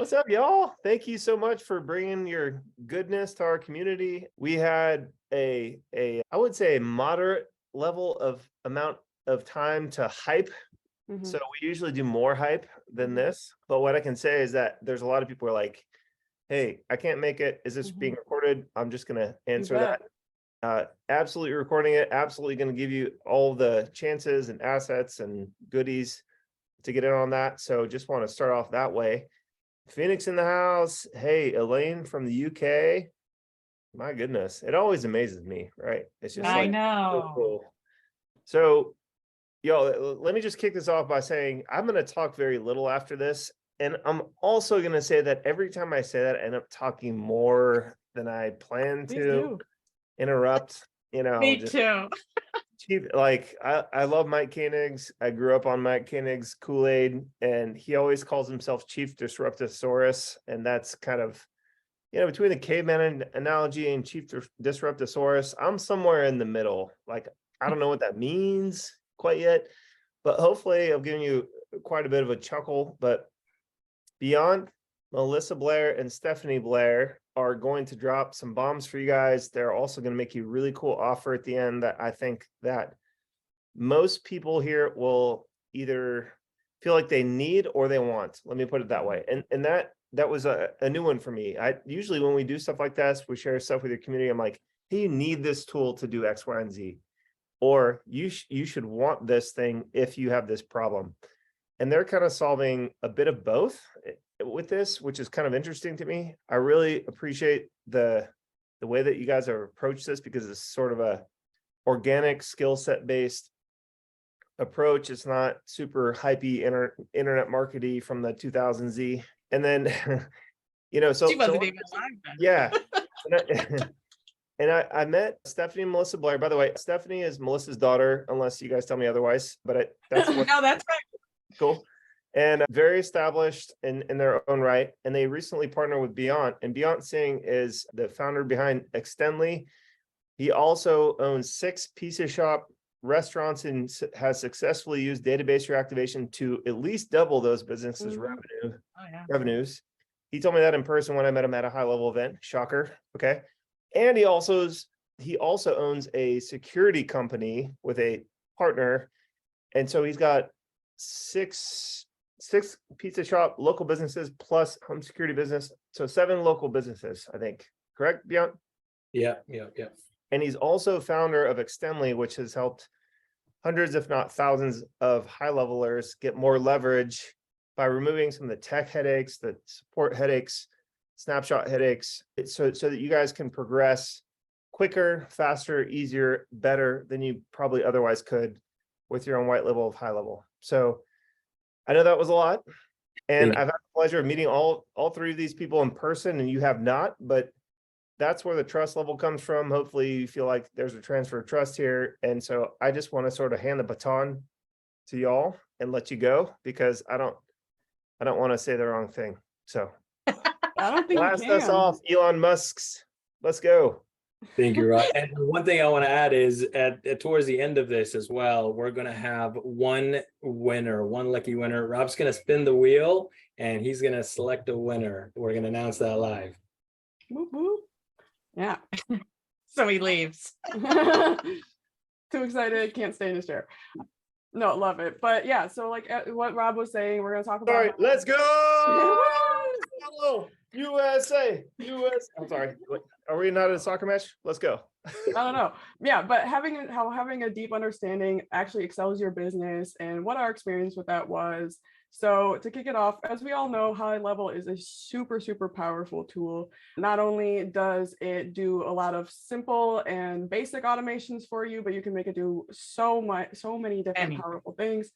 What's up, y'all? Thank you so much for bringing your goodness to our community. We had I would say a moderate level of amount of time to hype. So we usually do more hype than this. But what I can say is that there's a lot of people who are like, hey, I can't make it. Is this being recorded? I'm just going to answer that. Absolutely recording it. Absolutely going to give you all the chances and assets and goodies to get in on that. So just want to start off that way. Phoenix in the house. Hey, Elaine from the UK. My goodness, it always amazes me, right? It's just I like know. so cool. So, yo, let me just kick this off by saying I'm going to talk very little after this, and I'm also going to say that every time I say that, I end up talking more than I plan to. Interrupt. Me just too. I love Mike Koenig's. I grew up on Mike Koenig's Kool-Aid, and he always calls himself Chief Disruptosaurus. And that's kind of, between the caveman analogy and Chief Disruptosaurus, I'm somewhere in the middle. Like, I don't know what that means quite yet, but hopefully I've given you quite a bit of a chuckle. But beyond, Melissa Blair and Stephanie Blair are going to drop some bombs for you guys. They're also going to make you a really cool offer at the end that I think that most people here will either feel like they need or they want. Let me put it that way. And that was a new one for me. I usually, when we do stuff like this, we share stuff with your community. I'm like, hey, you need this tool to do X, Y, and Z, or you should want this thing if you have this problem. And they're kind of solving a bit of both with this, which is kind of interesting to me. I really appreciate the way that you guys have approached this, because it's sort of a organic skill set based approach. It's not super hypey internet markety from the 2000s. And then, so She wasn't even alive then. Yeah. And I met Stephanie and Melissa Blair. By the way, Stephanie is Melissa's daughter, unless you guys tell me otherwise. But that's what. No, that's right. Cool. And very established in their own right. And they recently partnered with Beyond. And Beyond Singh is the founder behind Extendly. He also owns 6 pizza shop restaurants and has successfully used database reactivation to at least double those businesses' revenues. He told me that in person when I met him at a high-level event. Shocker. Okay. And he also owns a security company with a partner. And so he's got six pizza shop local businesses plus home security business. So 7 local businesses, I think. Correct, Beyond? Yeah. And he's also founder of Extendly, which has helped hundreds, if not thousands, of high levelers get more leverage by removing some of the tech headaches, the support headaches, snapshot headaches, so that you guys can progress quicker, faster, easier, better than you probably otherwise could with your own white label of high level. So I know that was a lot, and I've had the pleasure of meeting all 3 of these people in person, and you have not, but that's where the trust level comes from. Hopefully you feel like there's a transfer of trust here. And so I just want to sort of hand the baton to y'all and let you go, because I don't want to say the wrong thing. So I don't think blast us off, Elon Musk's. Let's go. Thank you, Rob. And one thing I want to add is towards the end of this as well, we're going to have one lucky winner. Rob's going to spin the wheel and he's going to select a winner. We're going to announce that live. Whoop, whoop. Yeah. So he leaves. Too excited, can't stay in his chair. No, love it. But yeah, so like what Rob was saying, we're going to talk about. All right, let's go. Hello, USA. I'm sorry. Are we not at a soccer match? Let's go. I don't know. Yeah, but having a deep understanding actually excels your business, and what our experience with that was. So to kick it off, as we all know, Highlevel is a super, super powerful tool. Not only does it do a lot of simple and basic automations for you, but you can make it do so many different powerful things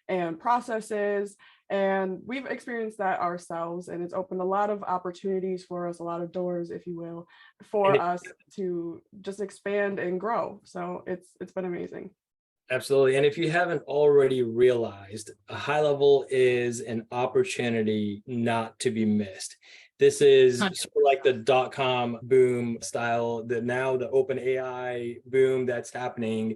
and processes. And we've experienced that ourselves, and it's opened a lot of opportunities for us, a lot of doors, if you will, for us to just expand and grow. So it's been amazing. Absolutely. And if you haven't already realized, Highlevel is an opportunity not to be missed. This is sort of like the .com boom style, now the open AI boom that's happening.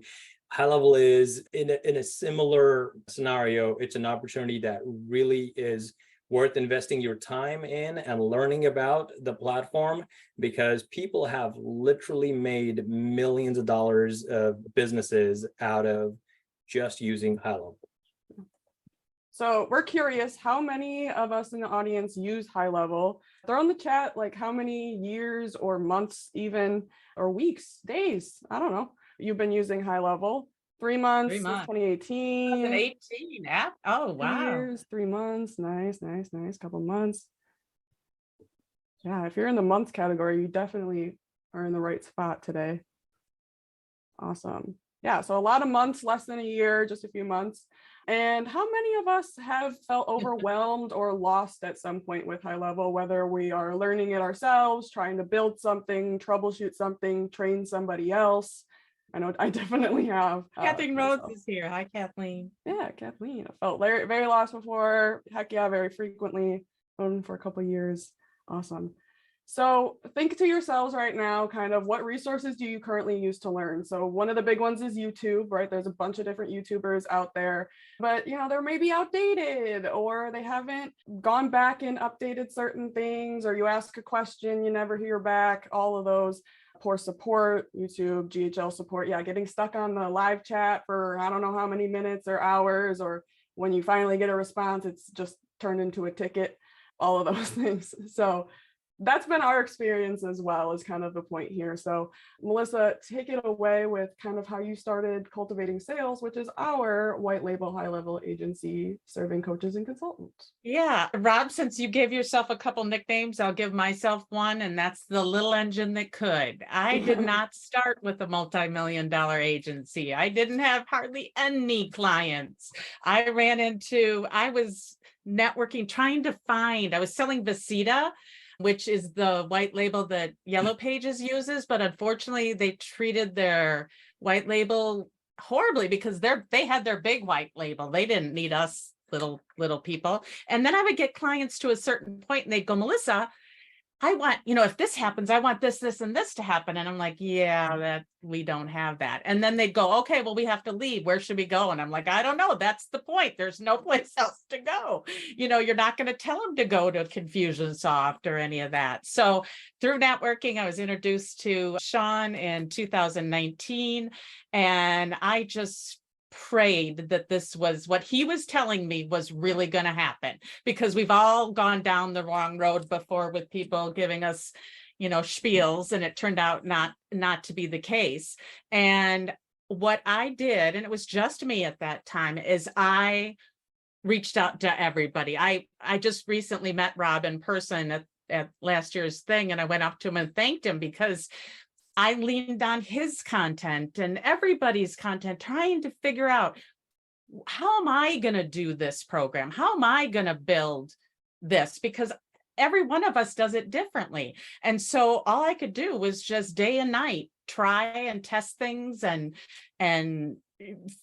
Highlevel is in a similar scenario. It's an opportunity that really is worth investing your time in and learning about the platform, because people have literally made millions of dollars of businesses out of just using Highlevel. So we're curious, how many of us in the audience use Highlevel? Throw in the chat, like how many years or months even, or weeks, days, I don't know, you've been using Highlevel. 3 months, 3 months. 2018. 2018 app. Oh, 2 wow. years, 3 months. Nice. Couple months. Yeah, if you're in the months category, you definitely are in the right spot today. Awesome. Yeah, so a lot of months, less than a year, just a few months. And how many of us have felt overwhelmed or lost at some point with Highlevel, whether we are learning it ourselves, trying to build something, troubleshoot something, train somebody else? I know I definitely have. Kathleen Rhodes is here. Hi, Kathleen. Yeah, Kathleen. I felt very, very lost before. Heck yeah, very frequently. Known for a couple of years. Awesome. So think to yourselves right now, kind of what resources do you currently use to learn? So one of the big ones is YouTube, right? There's a bunch of different YouTubers out there, but you know, they're maybe outdated or they haven't gone back and updated certain things, or you ask a question, you never hear back, all of those. Poor support, YouTube, GHL support. Yeah, getting stuck on the live chat for I don't know how many minutes or hours, or when you finally get a response, it's just turned into a ticket, all of those things. So that's been our experience as well, is kind of the point here. So Melissa, take it away with kind of how you started Cultivating Sales, which is our white label Highlevel agency serving coaches and consultants. Yeah, Rob, since you gave yourself a couple nicknames, I'll give myself one, and that's the little engine that could. I did not start with a multi-million-dollar agency. I didn't have hardly any clients. I was networking, trying to find, I was selling Visita, which is the white label that Yellow Pages uses, but unfortunately they treated their white label horribly because they had their big white label. They didn't need us little people. And then I would get clients to a certain point and they'd go, Melissa, I want, if this happens, I want this, and this to happen. And I'm like, yeah, that we don't have that. And then they'd go, okay, well, we have to leave. Where should we go? And I'm like, I don't know. That's the point. There's no place else to go. You're not going to tell them to go to Confusionsoft or any of that. So through networking, I was introduced to Sean in 2019. And I just prayed that this was what he was telling me was really going to happen, because we've all gone down the wrong road before with people giving us, spiels, and it turned out not to be the case. And what I did, and it was just me at that time, is I reached out to everybody. I just recently met Robb in person at last year's thing, and I went up to him and thanked him because I leaned on his content and everybody's content, trying to figure out, how am I going to do this program? How am I going to build this? Because every one of us does it differently. And so all I could do was just day and night try and test things and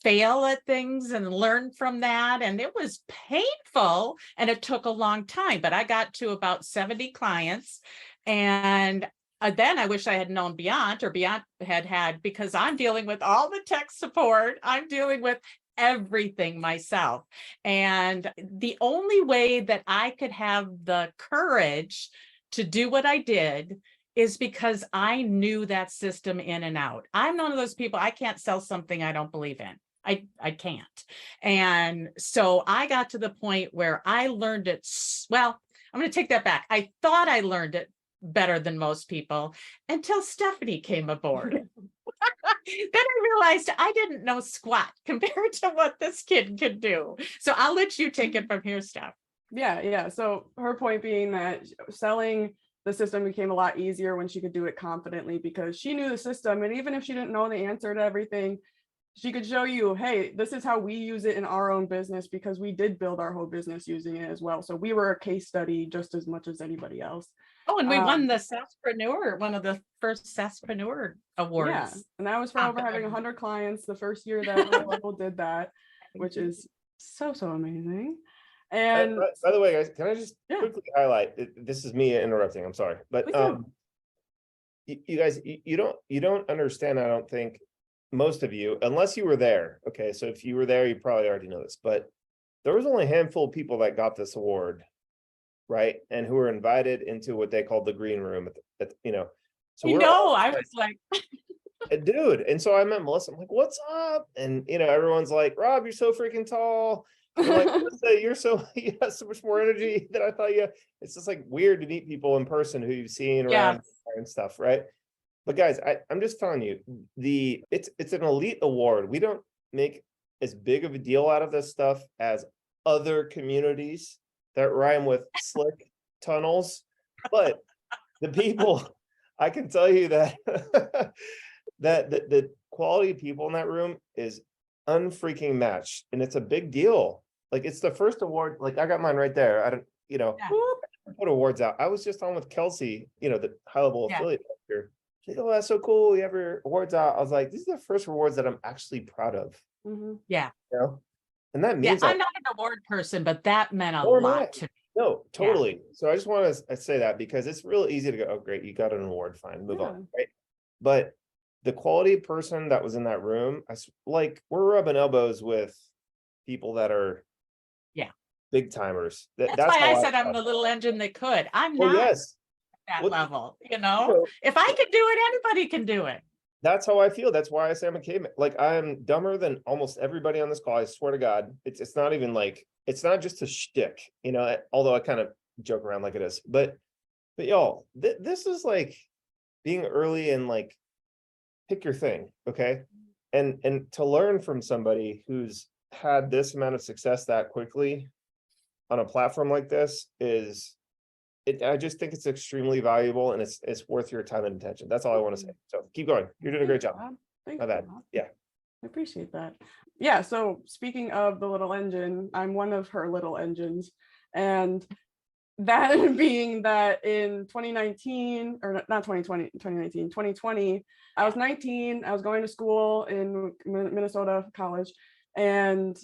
fail at things and learn from that. And it was painful and it took a long time, but I got to about 70 clients. And then I wish I had known Beyond, or Beyond had, because I'm dealing with all the tech support. I'm dealing with everything myself. And the only way that I could have the courage to do what I did is because I knew that system in and out. I'm one of those people, I can't sell something I don't believe in. I can't. And so I got to the point where I learned it. Well, I'm going to take that back. I thought I learned it better than most people until Stephanie came aboard. Then I realized I didn't know squat compared to what this kid could do. So I'll let you take it from here, Steph. Yeah. So her point being that selling the system became a lot easier when she could do it confidently, because she knew the system. And even if she didn't know the answer to everything, she could show you, hey, this is how we use it in our own business, because we did build our whole business using it as well. So we were a case study just as much as anybody else. Oh, and we won the Sasspreneur, one of the first Sasspreneur awards. Yeah, and that was for over having 100 clients the first year that Highlevel did that, which is so amazing. And by the way, guys, can I just quickly highlight? This is me interrupting. I'm sorry, but you guys, you don't understand. I don't think, most of you, unless you were there. Okay, so if you were there, you probably already know this, but there was only a handful of people that got this award right? And who were invited into what they called the green room so You we're know, all I was like, dude. And so I met Melissa. I'm like, what's up? And everyone's like, Rob, you're so freaking tall. They're like, Melissa, you have so much more energy than I thought you. It's just like weird to meet people in person who you've seen around and stuff, right? But guys, I'm just telling you, it's an elite award. We don't make as big of a deal out of this stuff as other communities that rhyme with slick tunnels. But the people, I can tell you that that the quality of people in that room is unfreaking matched, and it's a big deal. Like, it's the first award. Like, I got mine right there. I don't, put awards out. I was just on with Kelsey, the Highlevel affiliate director. She's like, oh, that's so cool. You have your awards out. I was like, these are the first awards that I'm actually proud of. yeah. And that means I'm not an award person, but that meant a Nor am I. lot to me. No, totally. So I just want to say that because it's real easy to go, oh, great, you got an award, fine, move on, right? But the quality person that was in that room, we're rubbing elbows with people that are big timers. That's That's why how I said I'm the little engine that could. I'm not at that level, If I could do it, anybody can do it. That's how I feel. That's why I say I'm a caveman. Like, I'm dumber than almost everybody on this call. I swear to God. It's not even like, it's not just a shtick, although I kind of joke around like it is. But y'all, this is like being early and like, pick your thing, okay? And to learn from somebody who's had this amount of success that quickly on a platform like this I just think it's extremely valuable, and it's worth your time and attention. That's all I want to say. So keep going. You're doing a great job. Thank bad. you. Yeah. I appreciate that. Yeah. So speaking of the little engine, I'm one of her little engines. And that being that in 2019, or not 2020, 2019, 2020, I was 19. I was going to school in Minnesota college, and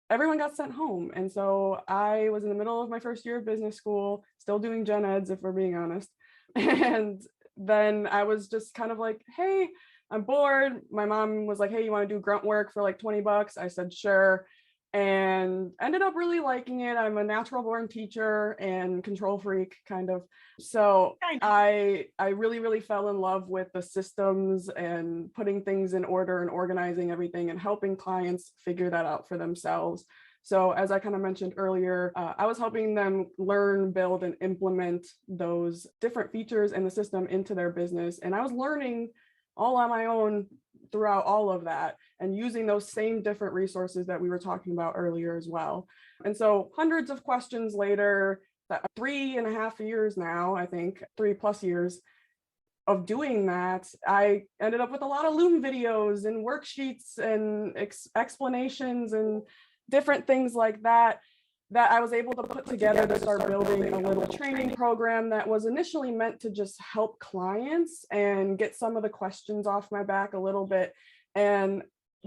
everyone got sent home. And so I was in the middle of my first year of business school, still doing gen eds, if we're being honest. And then I was just kind of like, hey, I'm bored. My mom was like, hey, you want to do grunt work for like $20? I said, sure. And ended up really liking it. I'm a natural born teacher and control freak, kind of. So I really, really fell in love with the systems and putting things in order and organizing everything and helping clients figure that out for themselves. So as I kind of mentioned earlier, I was helping them learn, build, and implement those different features in the system into their business. And I was learning all on my own throughout all of that, and using those same different resources that we were talking about earlier as well. And so hundreds of questions later, 3.5 years now, I think 3+ years of doing that, I ended up with a lot of Loom videos and worksheets and explanations and different things like that I was able to put together to start building a little training program that was initially meant to just help clients and get some of the questions off my back a little bit and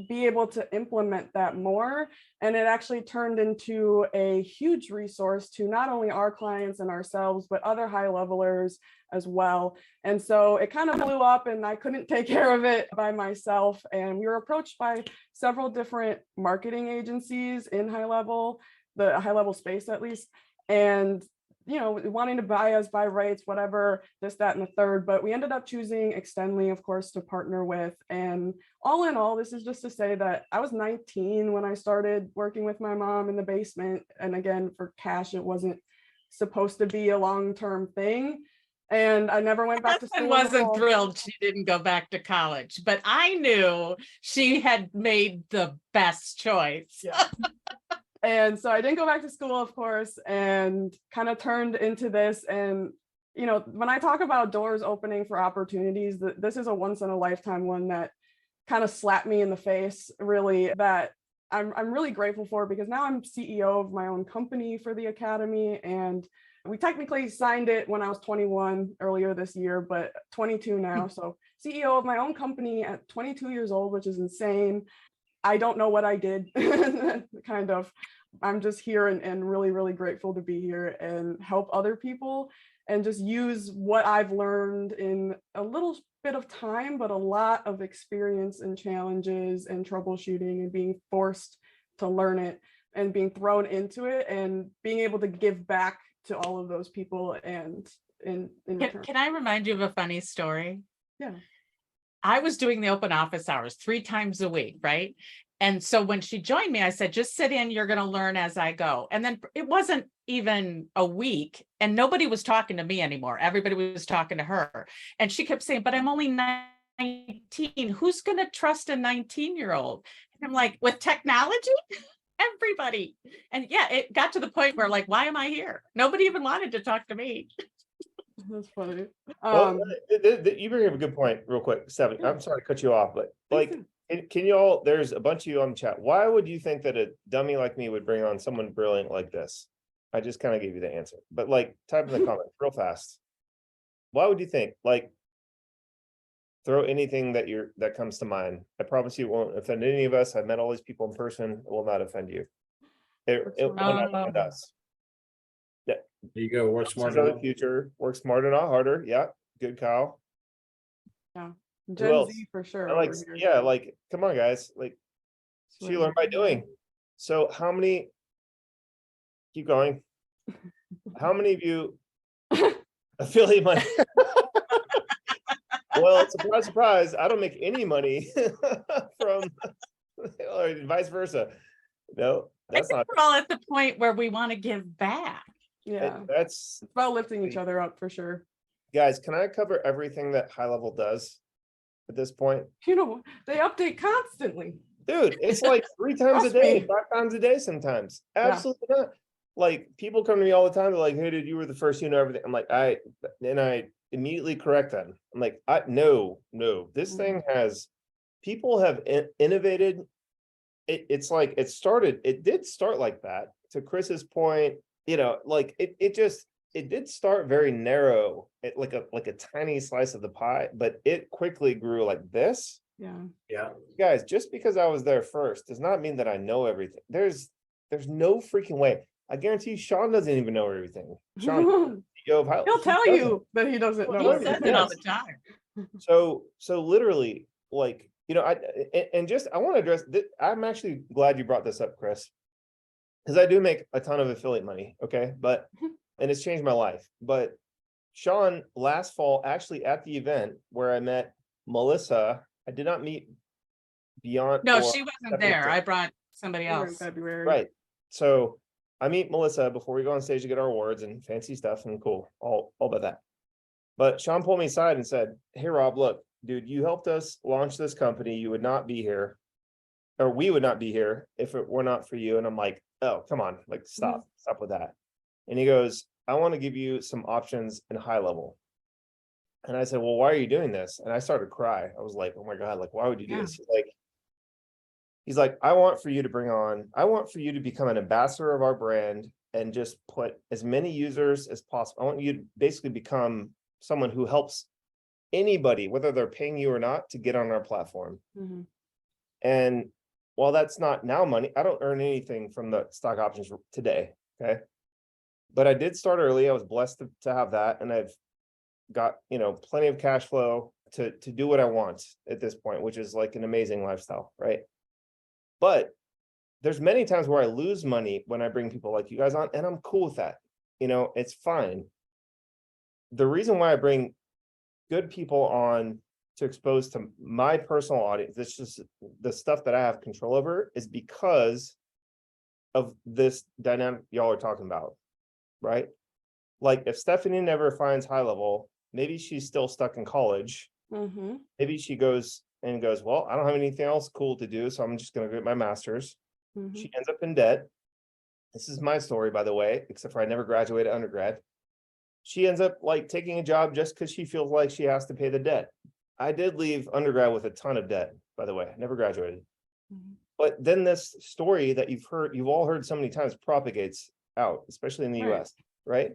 be able to implement that more. And it actually turned into a huge resource to not only our clients and ourselves, but other high levelers as well. And so it kind of blew up, and I couldn't take care of it by myself. And we were approached by several different marketing agencies in the high level space at least, and wanting to buy us by rights, whatever, this, that, and the third. But we ended up choosing Extendly, of course, to partner with. And all in all, this is just to say that I was 19 when I started working with my mom in the basement. And again, for cash, it wasn't supposed to be a long-term thing. And I never went back to school. I wasn't thrilled she didn't go back to college, but I knew she had made the best choice. Yeah. And so I didn't go back to school, of course, and kind of turned into this. And, when I talk about doors opening for opportunities, this is a once in a lifetime one that kind of slapped me in the face, really, that I'm really grateful for, because now I'm CEO of my own company for the Academy. And we technically signed it when I was 21 earlier this year, but 22 now. So CEO of my own company at 22 years old, which is insane. I don't know what I did, kind of. I'm just here and really, really grateful to be here and help other people and just use what I've learned in a little bit of time, but a lot of experience and challenges and troubleshooting and being forced to learn it and being thrown into it and being able to give back to all of those people and in return. Can I remind you of a funny story? Yeah. I was doing the open office hours 3 times a week, right? And so when she joined me, I said, just sit in, you're going to learn as I go. And then it wasn't even a week and nobody was talking to me anymore. Everybody was talking to her. And she kept saying, but I'm only 19. Who's going to trust a 19-year-old? And I'm like, with technology? Everybody. And yeah, it got to the point where like, why am I here? Nobody even wanted to talk to me. That's funny. Well, you bring up a good point real quick, Stephanie. I'm sorry to cut you off, but like, can you all, there's a bunch of you on the chat. Why would you think that a dummy like me would bring on someone brilliant like this? I just kind of gave you the answer, but like type in the comments real fast. Why would you think? Like, throw anything that comes to mind. I promise you it won't offend any of us. I've met all these people in person. It will not offend you. It will not offend us. There you go. Work Smart smarter. in the future. Work smarter, not harder. Yeah, good, Kyle. Yeah, Who Gen else? Z for sure. Like, over here. yeah, like, come on, guys. Like, she learned by doing. So how many, keep going. How many of you affiliate money? Well, surprise, surprise, I don't make any money from, or vice versa. No, that's not, We're all at the point where we want to give back. Yeah, that's, it's about lifting each other up for sure. guys, can I cover everything that Highlevel does at this point? You know, they update constantly. Dude, it's like 3 times a Trust day, me. 5 times a day sometimes. Yeah. Absolutely not. Like, people come to me all the time, they're like, hey, dude, you were the first, you know everything. I'm like, I immediately correct them. I'm like, no, this thing has, people have innovated. It's like, it did start like that. To Chris's point, you know, like it did start very narrow, like a tiny slice of the pie, but it quickly grew like this. Yeah. Guys, just because I was there first does not mean that I know everything. There's no freaking way. I guarantee you, Sean doesn't even know everything. Sean, CEO of He'll tell you that he doesn't know. He says it all the time. So literally, like, you know, I want to address this. I'm actually glad you brought this up, Chris, because I do make a ton of affiliate money. Okay, and it's changed my life. But Sean, last fall, actually at the event where I met Melissa, I did not meet Beyond. No, she wasn't there. I brought somebody We were in else. February. Right. So I meet Melissa before we go on stage to get our awards and fancy stuff and cool, all about that. But Sean pulled me aside and said, hey, Rob, look, dude, you helped us launch this company. You would not be here, or we would not be here if it were not for you. And I'm like, oh, come on, like, stop with that. And he goes, I want to give you some options in Highlevel. And I said, well, why are you doing this? And I started to cry. I was like, oh my God, like, why would you do this? He's like, I want for you to become an ambassador of our brand and just put as many users as possible. I want you to basically become someone who helps anybody, whether they're paying you or not, to get on our platform. And while that's not now money, I don't earn anything from the stock options today. Okay. But I did start early. I was blessed to have that. And I've got, you know, plenty of cash flow to do what I want at this point, which is like an amazing lifestyle. Right. But there's many times where I lose money when I bring people like you guys on, and I'm cool with that. You know, it's fine. The reason why I bring good people on to expose to my personal audience, it's just the stuff that I have control over, is because of this dynamic y'all are talking about, right? Like, if Stephanie never finds Highlevel, maybe she's still stuck in college. Maybe she goes, well, I don't have anything else cool to do, so I'm just going to get my master's. She ends up in debt. This is my story, by the way, except for I never graduated undergrad. She ends up like taking a job just because she feels like she has to pay the debt. I did leave undergrad with a ton of debt, by the way. I never graduated. But then this story that you've all heard so many times, propagates out, especially in the US, right?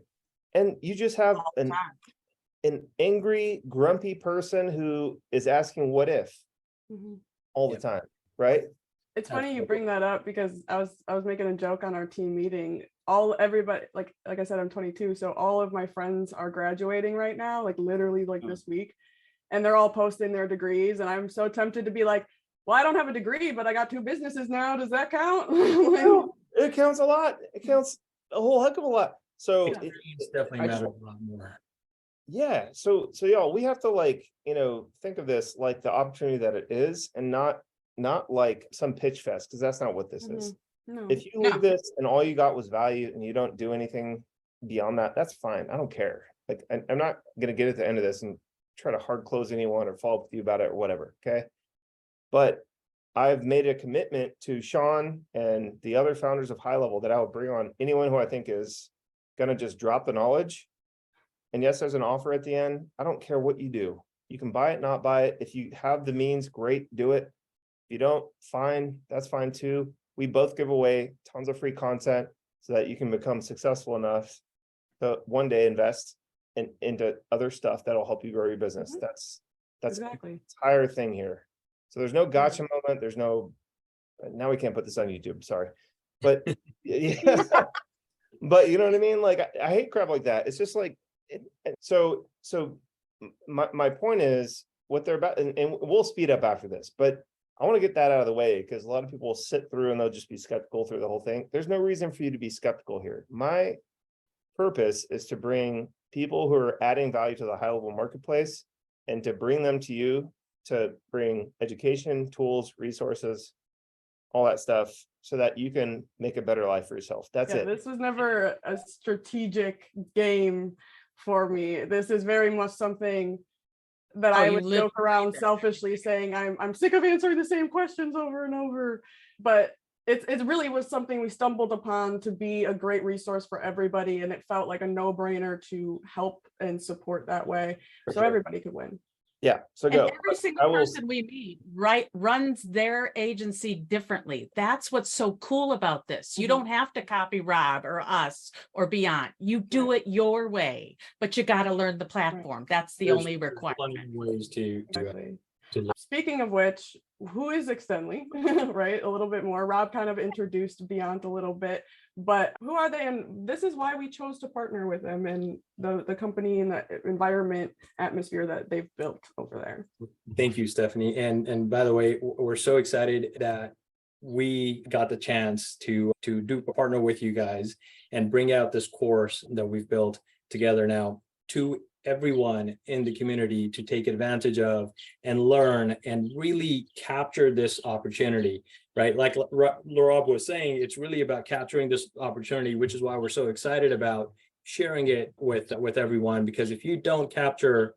And you just have an angry, grumpy person who is asking what if all the time, right? It's funny you bring that up, because I was making a joke on our team meeting. Everybody, like I said, I'm 22, so all of my friends are graduating right now, like literally like this week, and they're all posting their degrees, and I'm so tempted to be like, well, I don't have a degree, but I got 2 businesses now. Does that count? It counts a lot. It counts a whole heck of a lot. So Experience definitely I just- matters a lot more. yeah, so y'all, we have to like, think of this like the opportunity that it is, and not like some pitch fest, because that's not what this is. No. If you No. leave this and all you got was value and you don't do anything beyond that, that's fine. I don't care. Like, I'm not gonna get at the end of this and try to hard close anyone or follow up with you about it or whatever. Okay. But I've made a commitment to Sean and the other founders of Highlevel that I will bring on anyone who I think is gonna just drop the knowledge. And yes, there's an offer at the end. I don't care what you do. You can buy it, not buy it. If you have the means, great, do it. If you don't, fine, that's fine too. We both give away tons of free content so that you can become successful enough to one day invest into other stuff that'll help you grow your business. Mhm. That's Exactly. the entire thing here. So there's no gotcha moment. There's no, now we can't put this on YouTube, sorry. But yeah, but you know what I mean? Like, I hate crap like that. It's just like, so my point is what they're about, and we'll speed up after this, but I want to get that out of the way because a lot of people will sit through and they'll just be skeptical through the whole thing. There's no reason for you to be skeptical here. My purpose is to bring people who are adding value to the Highlevel marketplace and to bring them to you, to bring education, tools, resources, all that stuff, so that you can make a better life for yourself. That's it. This was never a strategic game for me. This is very much something that I you would live joke around breathe it. selfishly saying I'm sick of answering the same questions over and over. But it really was something we stumbled upon to be a great resource for everybody, and it felt like a no-brainer to help and support that way, For so sure. everybody could win. Yeah, so And go. every I single will- person we meet, runs their agency differently. That's what's so cool about this. You Mhm. don't have to copy Rob or us or Beyond. You do it your way, but you got to learn the platform. That's the There's- only there's plenty requirement. of ways to Exactly. to- Speaking of which, who is Extendly, right? A little bit more. Rob kind of introduced Beyond a little bit, but who are they? And this is why we chose to partner with them and the company and the environment atmosphere that they've built over there. Thank you, Stephanie. And by the way, we're so excited that we got the chance to do partner with you guys and bring out this course that we've built together now to everyone in the community to take advantage of and learn and really capture this opportunity, right? Like Robb was saying, it's really about capturing this opportunity, which is why we're so excited about sharing it with everyone, because if you don't capture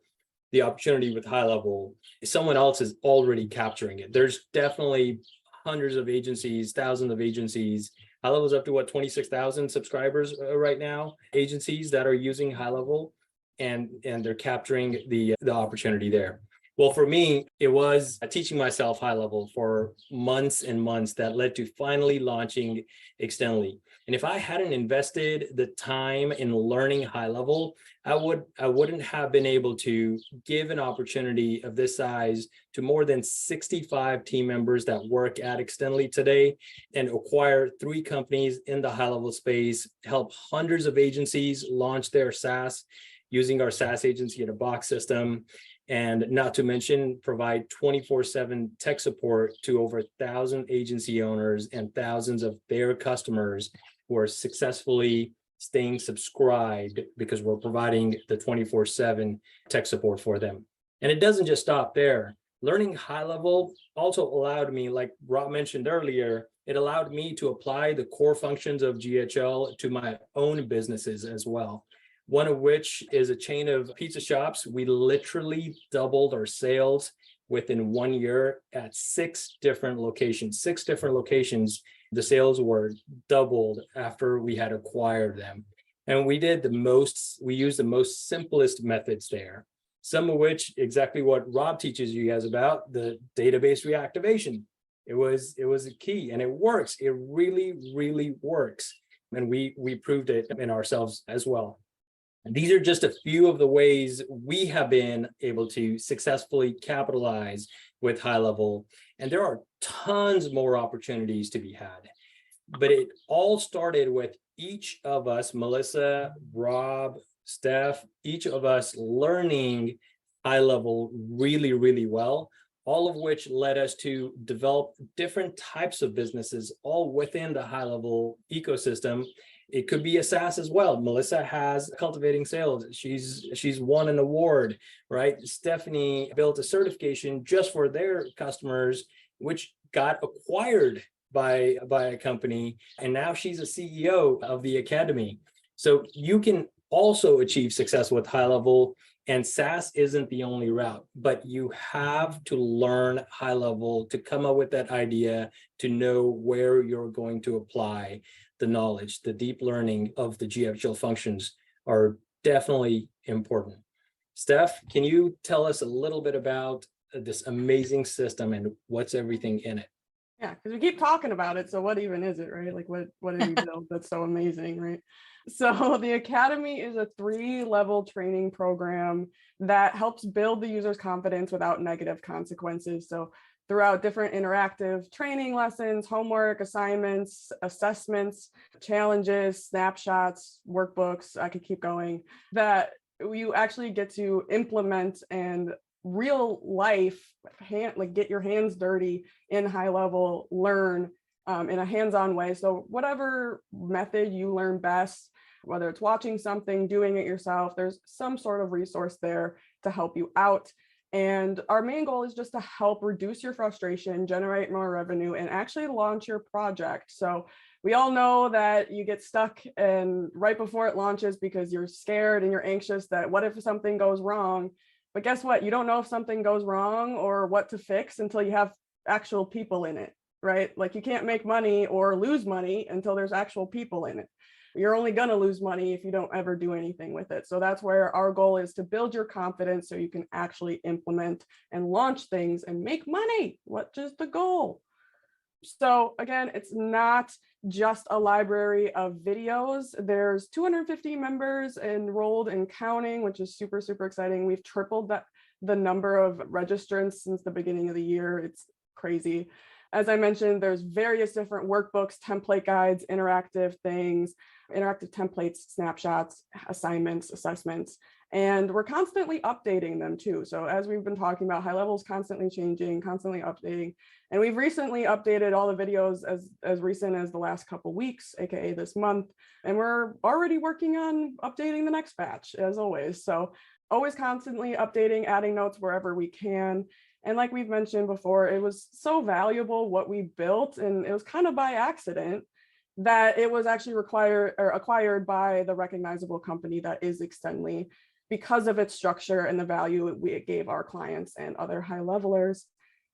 the opportunity with Highlevel, someone else is already capturing it. There's definitely hundreds of agencies, thousands of agencies. Highlevel's up to what, 26,000 subscribers right now, agencies that are using Highlevel, and they're capturing the opportunity there. Well, for me, it was teaching myself Highlevel for months and months that led to finally launching Extendly. And if I hadn't invested the time in learning Highlevel, I wouldn't have been able to give an opportunity of this size to more than 65 team members that work at Extendly today, and acquire 3 companies in the Highlevel space, help hundreds of agencies launch their SaaS using our SaaS agency in a box system, and not to mention provide 24/7 tech support to over 1,000 agency owners and thousands of their customers who are successfully staying subscribed because we're providing the 24/7 tech support for them. And it doesn't just stop there. Learning Highlevel also allowed me, like Rob mentioned earlier, it allowed me to apply the core functions of GHL to my own businesses as well. One of which is a chain of pizza shops. We literally doubled our sales within 1 year at 6 different locations. 6 different locations, the sales were doubled after we had acquired them. And we used the most simplest methods there. Some of which, exactly what Rob teaches you guys about, the database reactivation. It was a key, and it works. It really, really works. And we proved it in ourselves as well. And these are just a few of the ways we have been able to successfully capitalize with Highlevel. And there are tons more opportunities to be had. But it all started with each of us, Melissa, Rob, Steph, each of us learning Highlevel really, really well, all of which led us to develop different types of businesses all within the Highlevel ecosystem. It could be a SaaS as well. Melissa has cultivating sales. She's won an award, right? Stephanie built a certification just for their customers, which got acquired by a company. And now she's a CEO of the academy. So you can also achieve success with Highlevel, and SaaS isn't the only route, but you have to learn Highlevel to come up with that idea, to know where you're going to apply the knowledge. The deep learning of the GFGL functions are definitely important. Steph, can you tell us a little bit about this amazing system and what's everything in it? Yeah, because we keep talking about it. So what even is it, right? Like what did we build that's so amazing, right? So the Academy is a 3-level training program that helps build the user's confidence without negative consequences. So throughout different interactive training lessons, homework, assignments, assessments, challenges, snapshots, workbooks, I could keep going, that you actually get to implement and real life like get your hands dirty in Highlevel, learn in a hands-on way. So whatever method you learn best, whether it's watching something, doing it yourself, there's some sort of resource there to help you out. And our main goal is just to help reduce your frustration, generate more revenue, and actually launch your project. So we all know that you get stuck and right before it launches because you're scared and you're anxious that what if something goes wrong? But guess what? You don't know if something goes wrong or what to fix until you have actual people in it, right? Like you can't make money or lose money until there's actual people in it. You're only going to lose money if you don't ever do anything with it. So that's where our goal is, to build your confidence so you can actually implement and launch things and make money. What is the goal? So again, it's not just a library of videos. There's 250 members enrolled and counting, which is super, super exciting. We've tripled the number of registrants since the beginning of the year. It's crazy. As I mentioned, there's various different workbooks, template guides, interactive things, interactive templates, snapshots, assignments, assessments, and we're constantly updating them too. So as we've been talking about, Highlevel is constantly changing, constantly updating. And we've recently updated all the videos as recent as the last couple of weeks, AKA this month. And we're already working on updating the next batch, as always. So always constantly updating, adding notes wherever we can. And like we've mentioned before, it was so valuable what we built, and it was kind of by accident that it was actually acquired by the recognizable company that is Extendly, because of its structure and the value it gave our clients and other high levelers.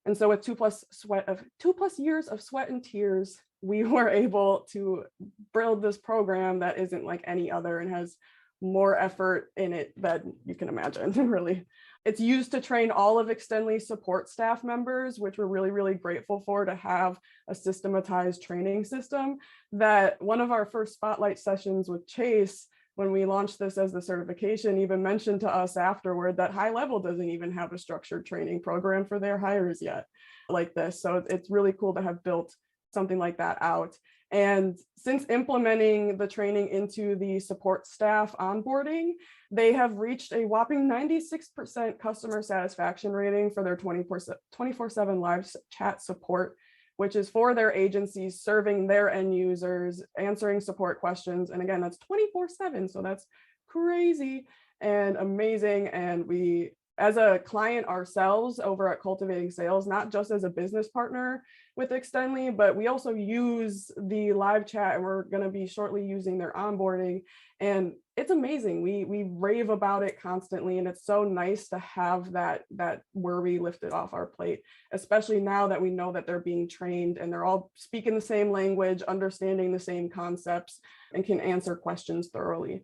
And so with 2+ years of sweat and tears, we were able to build this program that isn't like any other and has more effort in it than you can imagine, really. It's used to train all of Extendly's support staff members, which we're really, really grateful for, to have a systematized training system. That one of our first spotlight sessions with Chase, when we launched this as the certification, even mentioned to us afterward that Highlevel doesn't even have a structured training program for their hires yet like this. So it's really cool to have built something like that out. And since implementing the training into the support staff onboarding, they have reached a whopping 96% customer satisfaction rating for their 24/7 live chat support, which is for their agencies serving their end users, answering support questions. And again, that's 24/7. So that's crazy and amazing. And we, as a client ourselves over at Cultivating Sales, not just as a business partner with Extendly, but we also use the live chat, and we're going to be shortly using their onboarding. And it's amazing. We rave about it constantly. And it's so nice to have that worry lifted off our plate, especially now that we know that they're being trained and they're all speaking the same language, understanding the same concepts, and can answer questions thoroughly.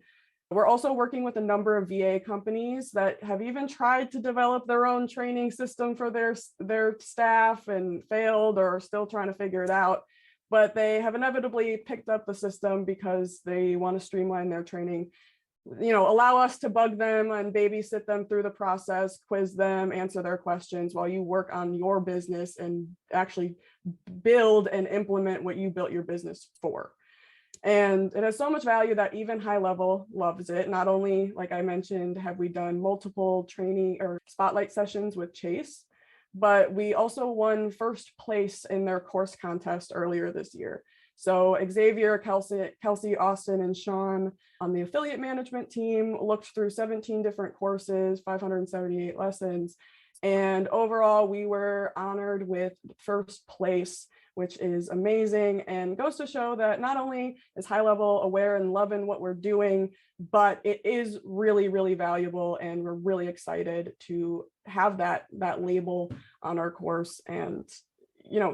We're also working with a number of VA companies that have even tried to develop their own training system for their staff and failed, or are still trying to figure it out. But they have inevitably picked up the system because they want to streamline their training, allow us to bug them and babysit them through the process, quiz them, answer their questions while you work on your business and actually build and implement what you built your business for. And it has so much value that even Highlevel loves it. Not only, like I mentioned, have we done multiple training or spotlight sessions with Chase, but we also won first place in their course contest earlier this year. So Xavier, Kelsey, Austin, and Sean on the affiliate management team looked through 17 different courses, 578 lessons. And overall, we were honored with first place, which is amazing and goes to show that not only is Highlevel aware and loving what we're doing, but it is really, really valuable. And we're really excited to have that label on our course and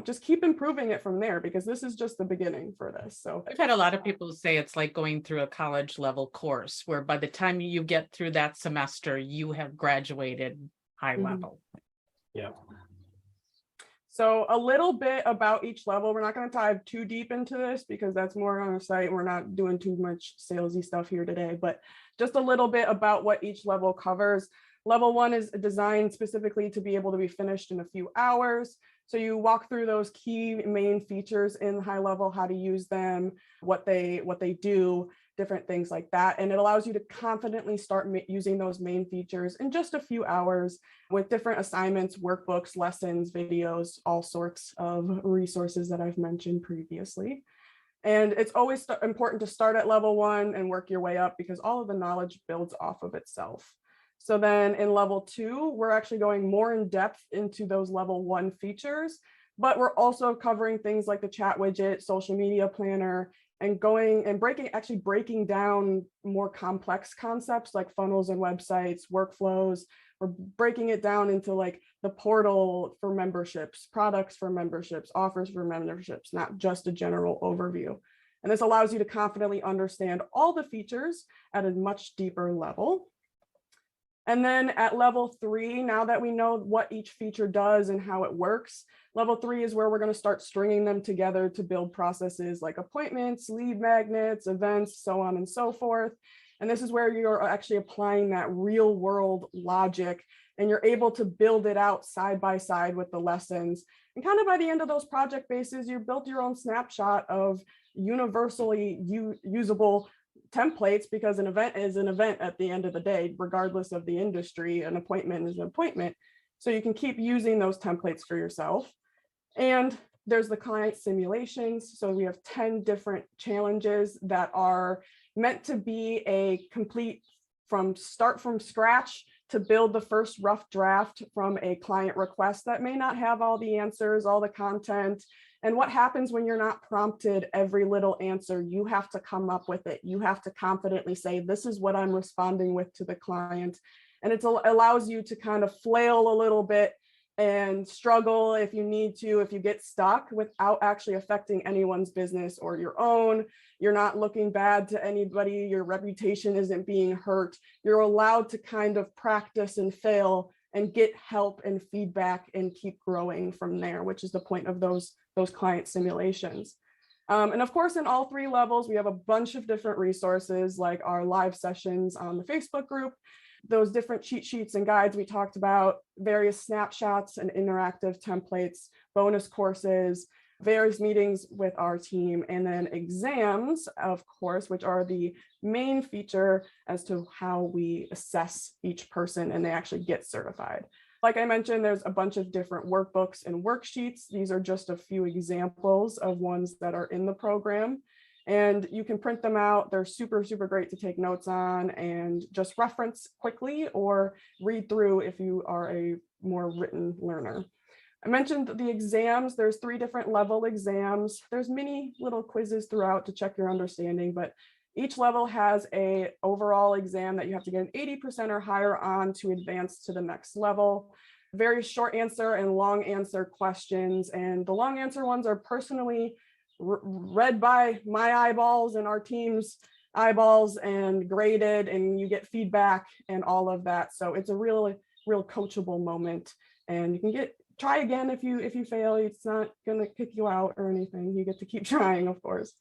just keep improving it from there, because this is just the beginning for this. So I've had a lot of people say it's like going through a college level course where by the time you get through that semester, you have graduated high level. Yeah. So a little bit about each level. We're not going to dive too deep into this because that's more on our site. We're not doing too much salesy stuff here today, but just a little bit about what each level covers. Level 1 is designed specifically to be able to be finished in a few hours. So you walk through those key main features in Highlevel, how to use them, what they do, different things like that. And it allows you to confidently start using those main features in just a few hours with different assignments, workbooks, lessons, videos, all sorts of resources that I've mentioned previously. And it's always important to start at level 1 and work your way up, because all of the knowledge builds off of itself. So then in level 2, we're actually going more in depth into those level 1 features, but we're also covering things like the chat widget, social media planner, and breaking down more complex concepts like funnels and websites, workflows. We're breaking it down into like the portal for memberships, products for memberships, offers for memberships, not just a general overview. And this allows you to confidently understand all the features at a much deeper level. And then at level 3, now that we know what each feature does and how it works, level 3 is where we're going to start stringing them together to build processes like appointments, lead magnets, events, so on and so forth. And this is where you're actually applying that real world logic, and you're able to build it out side by side with the lessons. And kind of by the end of those project bases, you built your own snapshot of universally usable templates, because an event is an event at the end of the day, regardless of the industry. An appointment is an appointment. So you can keep using those templates for yourself. And there's the client simulations. So we have 10 different challenges that are meant to be a complete start from scratch to build the first rough draft from a client request that may not have all the answers, all the content. And what happens when you're not prompted every little answer? You have to come up with it. You have to confidently say, this is what I'm responding with to the client. And it allows you to kind of flail a little bit and struggle if you need to, if you get stuck, without actually affecting anyone's business or your own. You're not looking bad to anybody. Your reputation isn't being hurt. You're allowed to kind of practice and fail and get help and feedback and keep growing from there, which is the point of those client simulations. And of course, in all 3 levels, we have a bunch of different resources like our live sessions on the Facebook group, those different cheat sheets and guides we talked about, various snapshots and interactive templates, bonus courses, various meetings with our team, and then exams, of course, which are the main feature as to how we assess each person and they actually get certified. Like I mentioned, there's a bunch of different workbooks and worksheets. These are just a few examples of ones that are in the program. And you can print them out. They're super, super great to take notes on and just reference quickly or read through if you are a more written learner. I mentioned the exams. There's 3 different level exams. There's many little quizzes throughout to check your understanding, but each level has an overall exam that you have to get an 80% or higher on to advance to the next level. Very short answer and long answer questions. And the long answer ones are personally read by my eyeballs and our team's eyeballs and graded, and you get feedback and all of that. So it's a real coachable moment, and you can try again if you fail. It's not going to kick you out or anything. You get to keep trying, of course.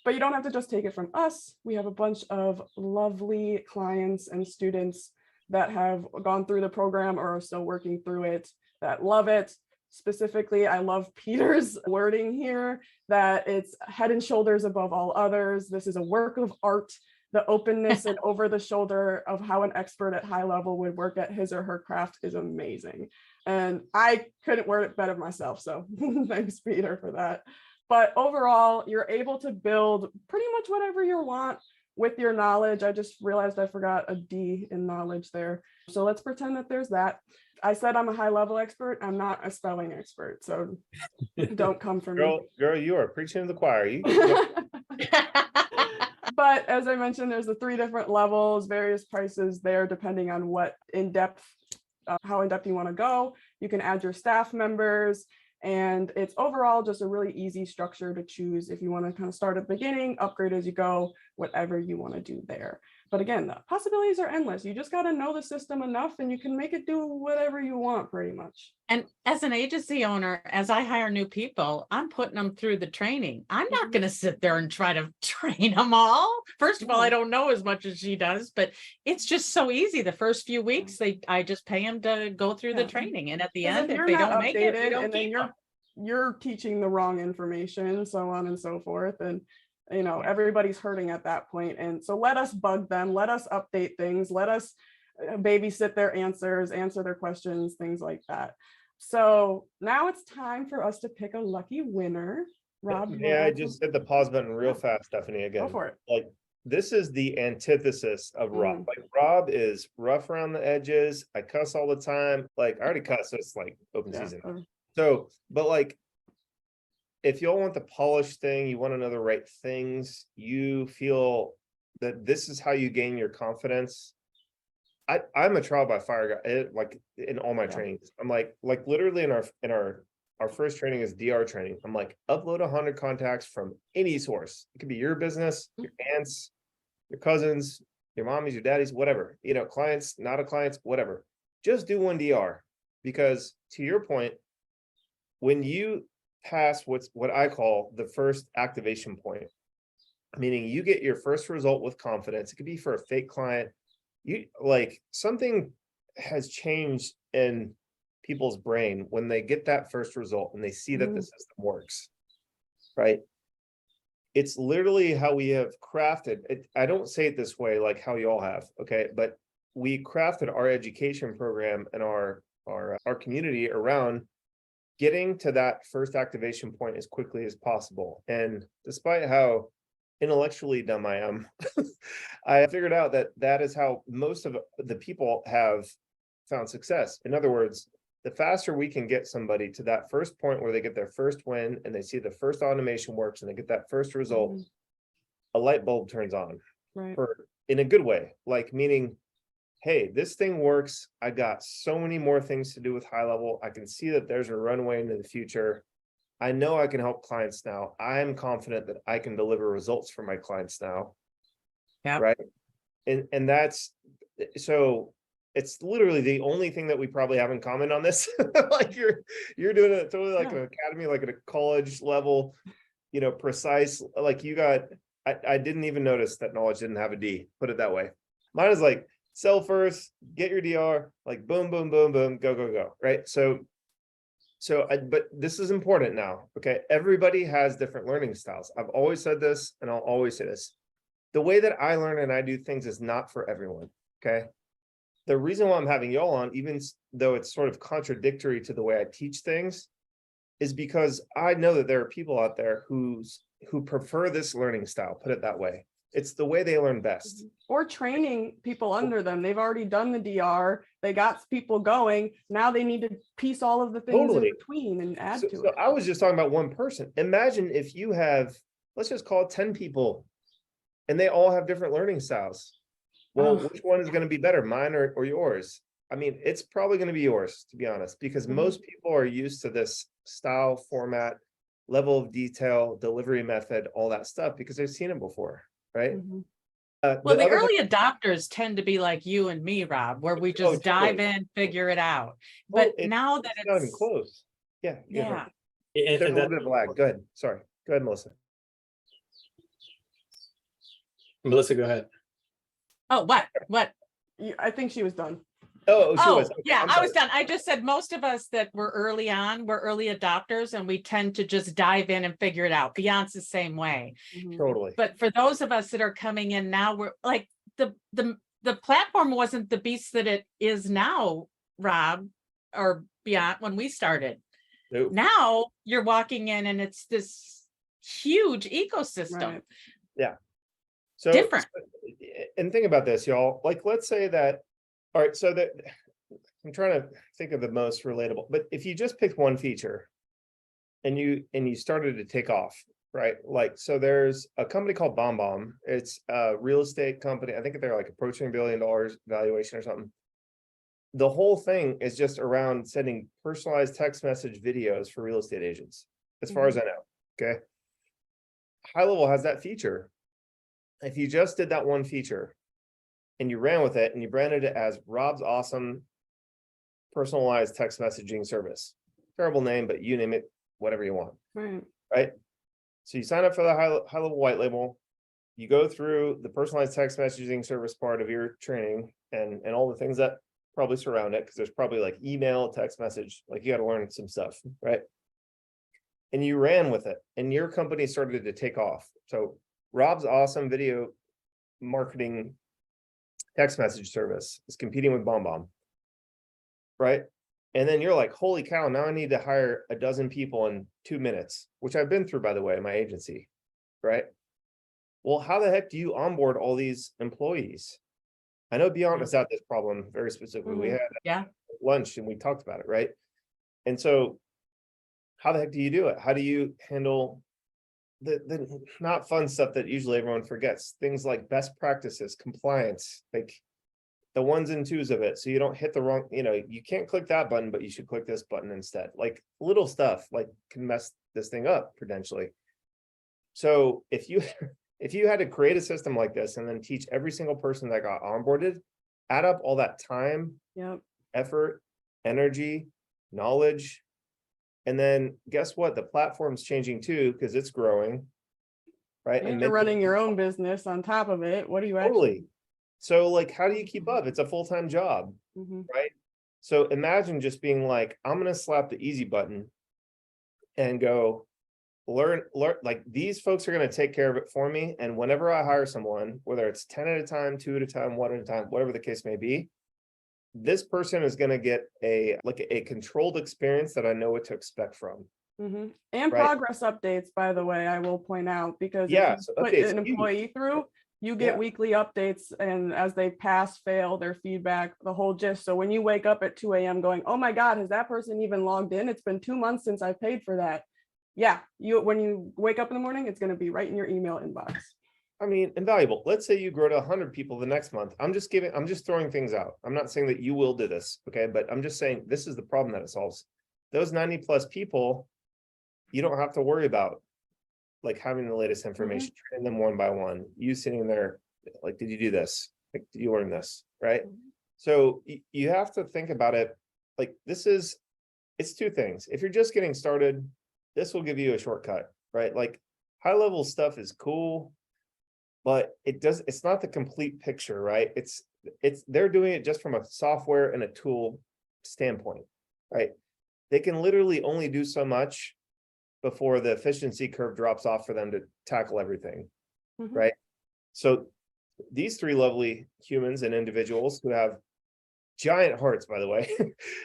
But you don't have to just take it from us. We have a bunch of lovely clients and students that have gone through the program or are still working through it that love it. Specifically, I love Peter's wording here that it's head and shoulders above all others. This is a work of art. The openness and over the shoulder of how an expert at Highlevel would work at his or her craft is amazing. And I couldn't word it better myself. So thanks, Peter, for that. But overall, you're able to build pretty much whatever you want with your knowledge. I just realized I forgot a D in knowledge there. So let's pretend that there's that. I said I'm a high level expert. I'm not a spelling expert. So don't come for me. Girl, you are preaching to the choir. But as I mentioned, there's the 3 different levels, various prices there, depending on what how in depth you want to go. You can add your staff members, and it's overall just a really easy structure to choose if you want to kind of start at the beginning, upgrade as you go, whatever you want to do there. But again, the possibilities are endless. You just got to know the system enough and you can make it do whatever you want pretty much. And as an agency owner, as I hire new people, I'm putting them through the training. I'm not going to sit there and try to train them all. First of all, I don't know as much as she does, but it's just so easy. The first few weeks, I just pay them to go through the training. And at the end, if they don't make it, we don't keep them. You're teaching the wrong information, so on and so forth. And everybody's hurting at that point. And so let us bug them, let us update things, let us babysit their answers, answer their questions, things like that. So now it's time for us to pick a lucky winner. Rob, I just hit the pause button real fast, Stephanie, again. Go for it. Like, this is the antithesis of Robb. Like, Robb is rough around the edges. I cuss all the time. Like, I already cuss, so it's like open season. So, but like, if you all want the polished thing, you want to know the right things, you feel that this is how you gain your confidence. I'm a trial by fire guy, like in all my trainings. I'm like literally in our first training is DR training. I'm like, upload 100 contacts from any source. It could be your business, your aunts, your cousins, your mommies, your daddies, whatever, clients, not a clients, whatever. Just do 1 DR, because to your point, when you pass what I call the first activation point, meaning you get your first result with confidence. It could be for a fake client. You like, something has changed in people's brain when they get that first result and they see that the system works, right? It's literally how we have crafted it. I don't say it this way like how you all have, okay, but we crafted our education program and our community around getting to that first activation point as quickly as possible. And despite how intellectually dumb I am, I figured out that is how most of the people have found success. In other words, the faster we can get somebody to that first point where they get their first win and they see the first automation works and they get that first result, a light bulb turns on, right? In a good way, like meaning, hey, this thing works. I got so many more things to do with Highlevel. I can see that there's a runway into the future. I know I can help clients now. I'm confident that I can deliver results for my clients now. Yeah. Right. And that's, so it's literally the only thing that we probably have in common on this. Like you're doing it totally like an academy, like at a college level, precise, like you got, I didn't even notice that knowledge didn't have a D, put it that way. Mine is like, sell first, get your DR, like boom, boom, boom, boom, go, go, go. Right. But this is important now. Okay. Everybody has different learning styles. I've always said this and I'll always say this. The way that I learn and I do things is not for everyone. Okay. The reason why I'm having y'all on, even though it's sort of contradictory to the way I teach things, is because I know that there are people out there who prefer this learning style, put it that way. It's the way they learn best. Or training people under them. They've already done the DR. They got people going. Now they need to piece all of the things in between and add to it. So I was just talking about one person. Imagine if you have, let's just call it 10 people, and they all have different learning styles. Well, which one is going to be better, mine or yours? I mean, it's probably going to be yours, to be honest, because most people are used to this style, format, level of detail, delivery method, all that stuff, because they've seen it before. Right. Well, the early adopters tend to be like you and me, Rob, where we just dive in, figure it out. But now that it's not even close. Yeah. Yeah. There's a little bit of lag. Go ahead. Sorry. Go ahead, Melissa. Melissa, go ahead. Oh, what? I think she was done. Oh, she was. Okay, yeah, I was done. I just said most of us that were early on were early adopters, and we tend to just dive in and figure it out. Beyond's the same way. Totally. But for those of us that are coming in now, we're like the platform wasn't the beast that it is now, Rob, or beyond when we started. Nope. Now you're walking in and it's this huge ecosystem. Right. So Different. and think about this, y'all. Like, let's say that, all right, so that I'm trying to think of the most relatable, but if you just picked one feature and you started to take off, right? Like, so there's a company called BombBomb. It's a real estate company. I think they're like approaching $1 billion valuation or something. The whole thing is just around sending personalized text message videos for real estate agents, as far as I know. Okay. Highlevel has that feature. If you just did that one feature and you ran with it and you branded it as Robb's awesome personalized text messaging service, terrible name, but you name it, whatever you want. Right. So you sign up for the high level white label, you go through the personalized text messaging service part of your training and all the things that probably surround it, because there's probably like email, text message, like you got to learn some stuff, right? And you ran with it and your company started to take off. So Robb's awesome video marketing text message service is competing with BombBomb, right? And then you're like, holy cow, now I need to hire a dozen people in 2 minutes, which I've been through, by the way, in my agency, right? Well, how the heck do you onboard all these employees? I know Beyond has had this problem very specifically. We had lunch and we talked about it, right? And so how the heck do you do it? How do you handle the not fun stuff that usually everyone forgets? Things like best practices, compliance, like the ones and twos of it. So you don't hit the wrong, you can't click that button, but you should click this button instead. Like little stuff like can mess this thing up potentially. So if you had to create a system like this and then teach every single person that got onboarded, add up all that time, effort, energy, knowledge, and then guess what? The platform's changing too, because it's growing, right? And you're running your own business on top of it. What do you actually? So like, how do you keep up? It's a full-time job, right? So imagine just being like, I'm going to slap the easy button and go learn, like these folks are going to take care of it for me. And whenever I hire someone, whether it's 10 at a time, 2 at a time, 1 at a time, whatever the case may be, this person is going to get a controlled experience that I know what to expect from. And progress updates, by the way, I will point out, because if you put an employee through, you get weekly updates, and as they pass, fail, their feedback, the whole gist. So when you wake up at 2 a.m. going, oh my God, has that person even logged in? It's been 2 months since I paid for that. Yeah, when you wake up in the morning, it's going to be right in your email inbox. I mean, invaluable. Let's say you grow to 100 people the next month. I'm just throwing things out. I'm not saying that you will do this, okay? But I'm just saying this is the problem that it solves. Those 90 plus people, you don't have to worry about like having the latest information, train them one by one. You sitting there, like, did you do this? Like, did you learn this? Right? So you have to think about it. Like it's two things. If you're just getting started, this will give you a shortcut, right? Like high level stuff is cool, but it's not the complete picture, right? They're doing it just from a software and a tool standpoint, right? They can literally only do so much before the efficiency curve drops off for them to tackle everything, right? So these three lovely humans and individuals who have giant hearts, by the way,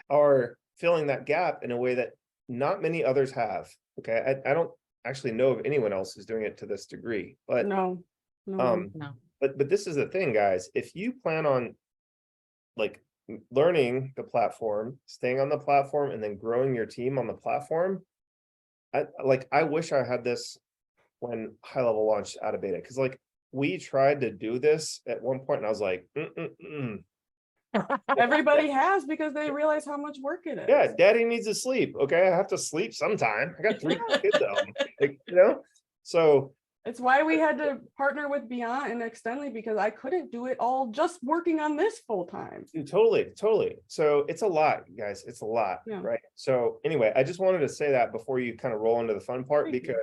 are filling that gap in a way that not many others have. Okay, I don't actually know of anyone else who's doing it to this degree, but no. But this is the thing, guys. If you plan on like learning the platform, staying on the platform, and then growing your team on the platform, I wish I had this when Highlevel launched out of beta, because like we tried to do this at one point and I was like, Everybody has, because they realize how much work it is. Yeah, daddy needs to sleep. Okay, I have to sleep sometime. I got 3 kids at home. Like, so it's why we had to partner with Beyond and Extendly, because I couldn't do it all just working on this full time. Totally. So it's a lot, guys. It's a lot, right? So anyway, I just wanted to say that before you kind of roll into the fun part, because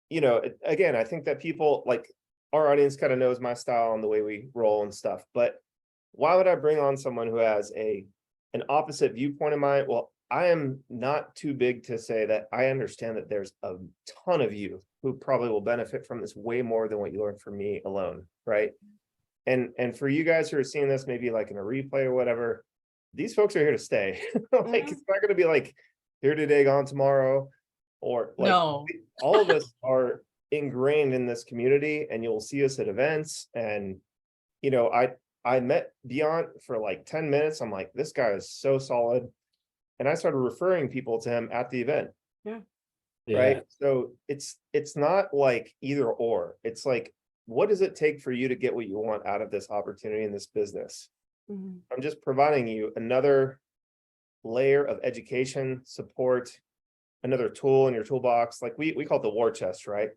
again, I think that people, like our audience kind of knows my style and the way we roll and stuff, but why would I bring on someone who has an opposite viewpoint of mine? Well, I am not too big to say that I understand that there's a ton of you who probably will benefit from this way more than what you learned from me alone, right? And for you guys who are seeing this, maybe like in a replay or whatever, these folks are here to stay. Like it's not going to be like here today, gone tomorrow, or like No. all of us are ingrained in this community, and you'll see us at events. And you know, I met Dion for like 10 minutes. I'm like, this guy is so solid. And I started referring people to him at the event. Yeah. Right. So it's not like either or. It's like, what does it take for you to get what you want out of this opportunity in this business? Mhm. I'm just providing you another layer of education, support, another tool in your toolbox. Like we call it the war chest, right?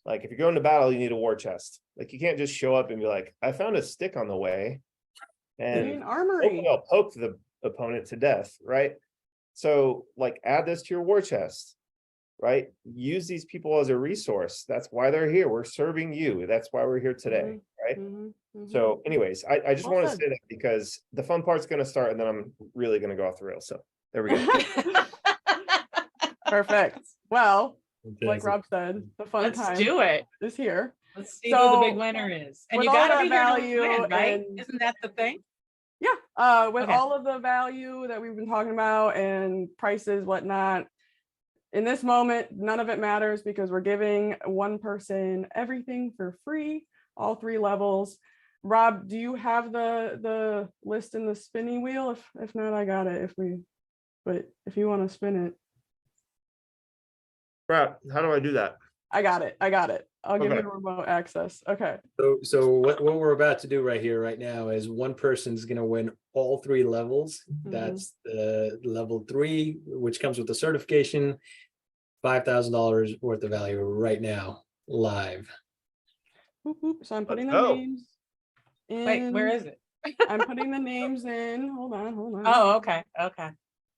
Like if you're going to battle, you need a war chest. Like you can't just show up and be like, I found a stick on the way, and An armory. hopefully I'll poke the opponent to death, right? So like add this to your war chest, right? Use these people as a resource. That's why they're here. We're serving you. That's why we're here today, right? Mhm, mhm. So anyways, I just Well want to said. say that because the fun part's going to start, and then I'm really going to go off the rails. So there we go. Perfect. Well, like Fantastic. Rob said, the fun Let's time do it. is here. Let's see who the big So, winner is. And with you all gotta that be here to value win, right? and- Isn't that the thing? Yeah. With Okay. all of the value that we've been talking about and prices, whatnot, in this moment, none of it matters because we're giving one person everything for free, all 3 levels. Rob, do you have the list in the spinning wheel? If not, I got it. But if you want to spin it, Crap, how do I do that? I got it. I'll give Okay. you remote access. Okay. So what we're about to do right here, right now, is one person's going to win all 3 levels. That's the level 3, which comes with the certification, $5,000 worth of value right now, live. Whoop, whoop. So I'm putting the go. names in. Wait, where is it? I'm putting the names in. Hold on. Oh, okay, okay.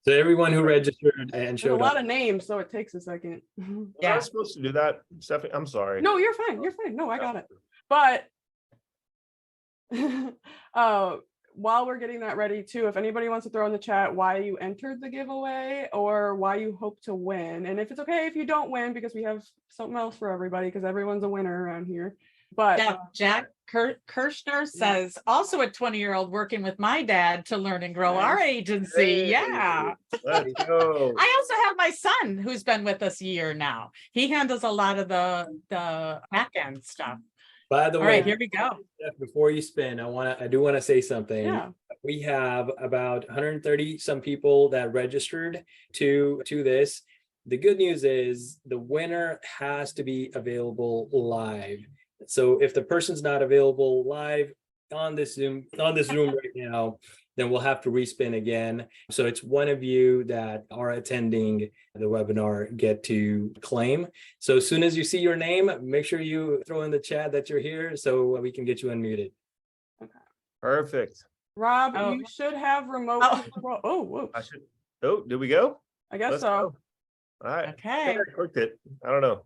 So everyone who registered and There's a showed lot up. of names, so it takes a second. Was Yeah. I supposed to do that, Stephanie? I'm sorry. No, you're fine. No, I got it. But while we're getting that ready too, if anybody wants to throw in the chat why you entered the giveaway or why you hope to win, and if it's okay if you don't win, because we have something else for everybody, because everyone's a winner around here. But Yeah, Jack Kirschner says, also a 20-year-old working with my dad to learn and grow our agency. Hey, Yeah. let's go. I also have my son who's been with us a year now. He handles a lot of the back end stuff. By the All way, right, here we go. before you spin, I do want to say something. yeah, We have about 130 some people that registered to this. The good news is the winner has to be available live. So if the person's not available live on this Zoom right now, then we'll have to respin again. So it's one of you that are attending the webinar get to claim. So as soon as you see your name, make sure you throw in the chat that you're here so we can get you unmuted. Perfect. Rob, Oh. you should have remote Oh. control. Oh, whoops. I should. Oh, did we go? I guess Let's so. go. All right. I Okay. think I clicked it. I don't know.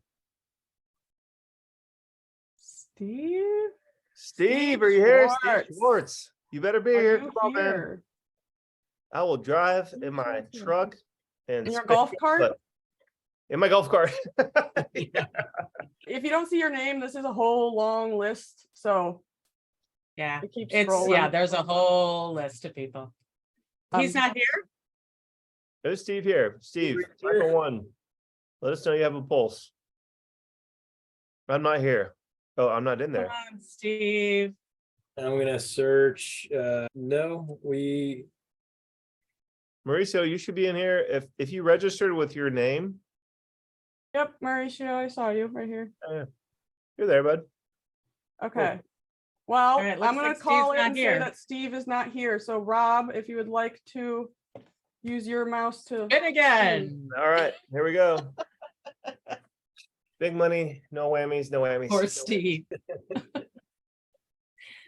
Steve, Steve, are you here? Steve Schwartz. Schwartz. You better be are here. you Come on, man. here? I will drive Steve in my Schwartz here. truck and In your spin golf it, cart? but- In my golf cart. If you don't see your name, this is a whole long list, so Yeah. it keeps It's scrolling. yeah, there's a whole list of people. He's not here? There's Steve here. Steve, Steve, cycle here. 1. Let us know you have a pulse. I'm not here. Oh, I'm not in Come there. on, Steve. I'm gonna search. No, Mauricio, you should be in here. If you registered with your name, Yep, Mauricio, I saw you right here. you're there, bud. Okay. Well, All right, looks I'm gonna like call Steve's it not and say here. that Steve is not here. So Rob, if you would like to use your mouse to Spin again. All right, here we go. Big money, no whammies, no whammies. Poor Steve.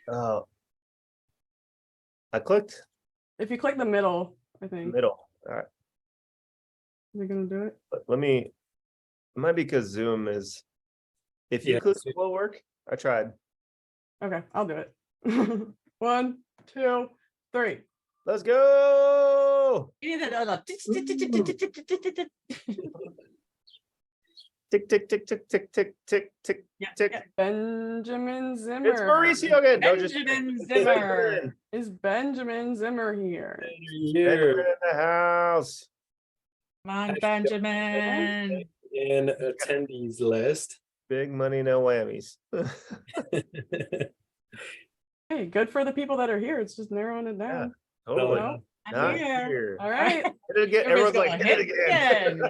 Oh. I clicked if you click the middle, I think. middle. All right. Is it gonna do it? Let me, it might be because Zoom is, if you Yeah, click Zoom. will work, I tried. Okay, I'll do it. 1, 2, 3. Let's go. You need that Tick, tick, tick, tick, tick, tick, tick, tick, Yeah, tick. yeah. Benjamin Zimmer. It's Mauricio again. No, just Benjamin Zimmer. Is Benjamin Zimmer here? Benjamin in the house. Come on, Benjamin. in attendees list. Big money, no whammies. Hey, good for the people that are here. It's just narrowing it down. Totally. No, I'm Not here. here. All right. Hit it again. Everybody's Everyone's like, going, hit it again.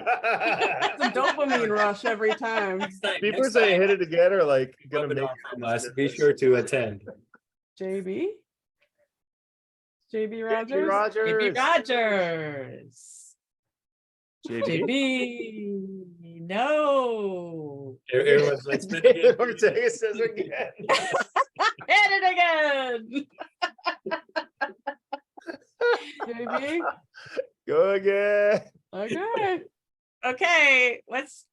It's a dopamine rush every time. People Next say time, hit it again or like gonna make webinar it from in this us. Be business. sure to attend. JB? JB JB Rogers? JB Rogers. Rogers. JB. JB. No. Everyone's like, David Ortega says again. Hit it again. JB? Go again. Okay. Okay, this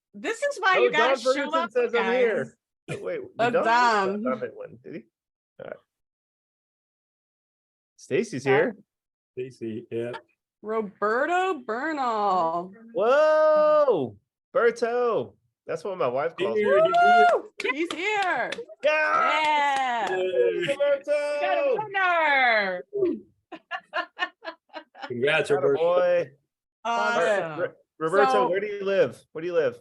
is why you Don gotta show Ferguson up, says I'm guys. here. Oh, wait, That's Don Don. one, did he? All right. Stacy's here. Stacy, yeah. Roberto Bernal. Whoa, Berto. That's what my wife calls me. Here, Woo! He's here. Yeah, Yeah. Yay. We got a Berto. winner. Congrats, Atta Roberto. boy. Awesome. Roberto, So- where do you live? Where do you live?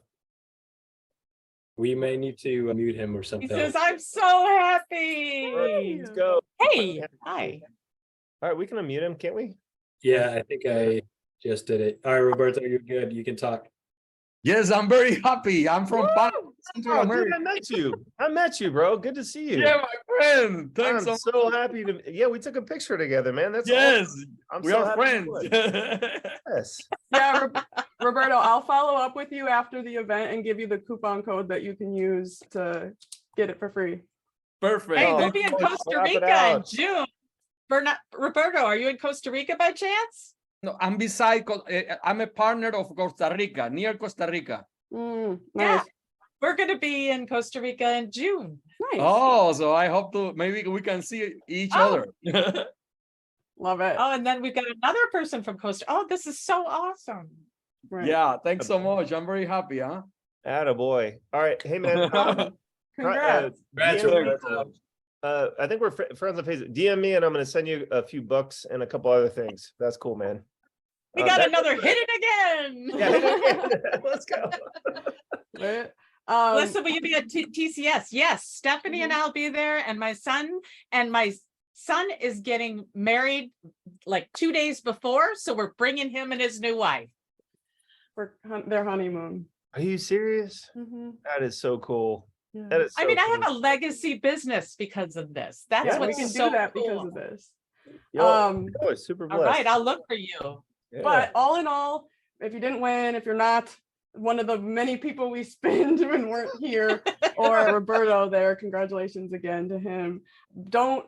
We may need to mute him or He something. says, I'm so happy. Let's go. Hey, hi. All right, we can unmute him, can't we? Yeah, I think I just did it. All right, Roberto, you're good. You can talk. Yes, I'm very happy. I'm from Central Oh, dude, America. I met you. I met you, bro. Good to see you. Yeah, my friend. Thanks I'm so so happy to. Yeah, we took a picture together, man. That's Yes, awesome. I'm we so are happy friends. for it. Yes. Yeah, Roberto, I'll follow up with you after the event and give you the coupon code that you can use to get it for free. Perfect. Hey, Oh, we'll be in let's Costa wrap it Rica in out. June. Roberto, are you in Costa Rica by chance? No, I'm beside. I'm a partner of Costa Rica, near Costa Rica. Nice. Yeah. We're going to be in Costa Rica in June. Nice. Oh, so I hope to maybe we can see each Oh. other. Love it. Oh, and then we've got another person from Costa. Oh, this is so awesome. Right. Yeah, thanks so much. I'm very happy, huh? Atta boy. All right. Hey, man. Congrats. Congrats, DM me, Roberto. I think we're friends on Facebook. DM me and I'm going to send you a few books and a couple other things. That's cool, man. We got that- another hit it again. Yeah, hit it again. Let's go. Right. Listen, will you be at TCS? Yes, Stephanie and I'll be there, and my son is getting married like 2 days before, so we're bringing him and his new wife. for their honeymoon. Are you serious? Mhm. That is so cool. Yeah. That is. I mean, so I have a cool. legacy business because of this. That's Yeah, we what's can so do that cool. because of this. Yo, um, yo, super All blessed. right, I'll look for you. Yeah. But all in all, if you didn't win, if you're not one of the many people we spinned when weren't here, or Roberto there, congratulations again to him. Don't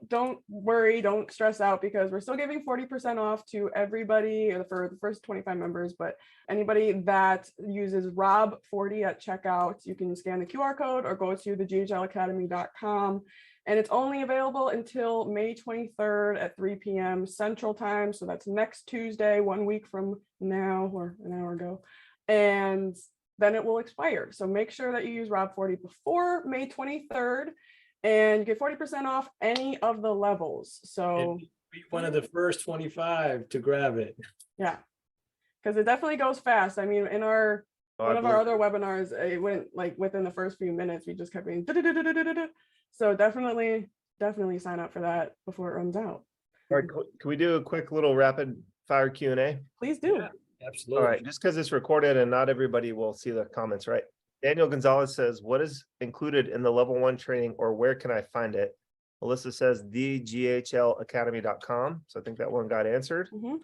worry, don't stress out, because we're still giving 40% off to everybody for the first 25 members, but anybody that uses Robb40 at checkout, you can scan the QR code or go to theghlacademy.com. And it's only available until May 23rd at 3 p.m. Central Time. So that's next Tuesday, 1 week from now, or an hour ago. And then it will expire. So make sure that you use Robb40 before May 23rd, and you get 40% off any of the levels. So Be one of the first 25 to grab it. yeah, because it definitely goes fast. I mean, in our Oh, I one of our believe other webinars, it went like within the first few minutes, we just kept being so definitely sign up for that before it runs out. All right, can we do a quick little rapid fire Q&A? Please do. Yeah. Absolutely. All right, just because it's recorded and not everybody will see the comments, right? Daniel Gonzalez says, what is included in the level 1 training, or where can I find it? Melissa says theghlacademy.com. So I think that one got answered. Mhm.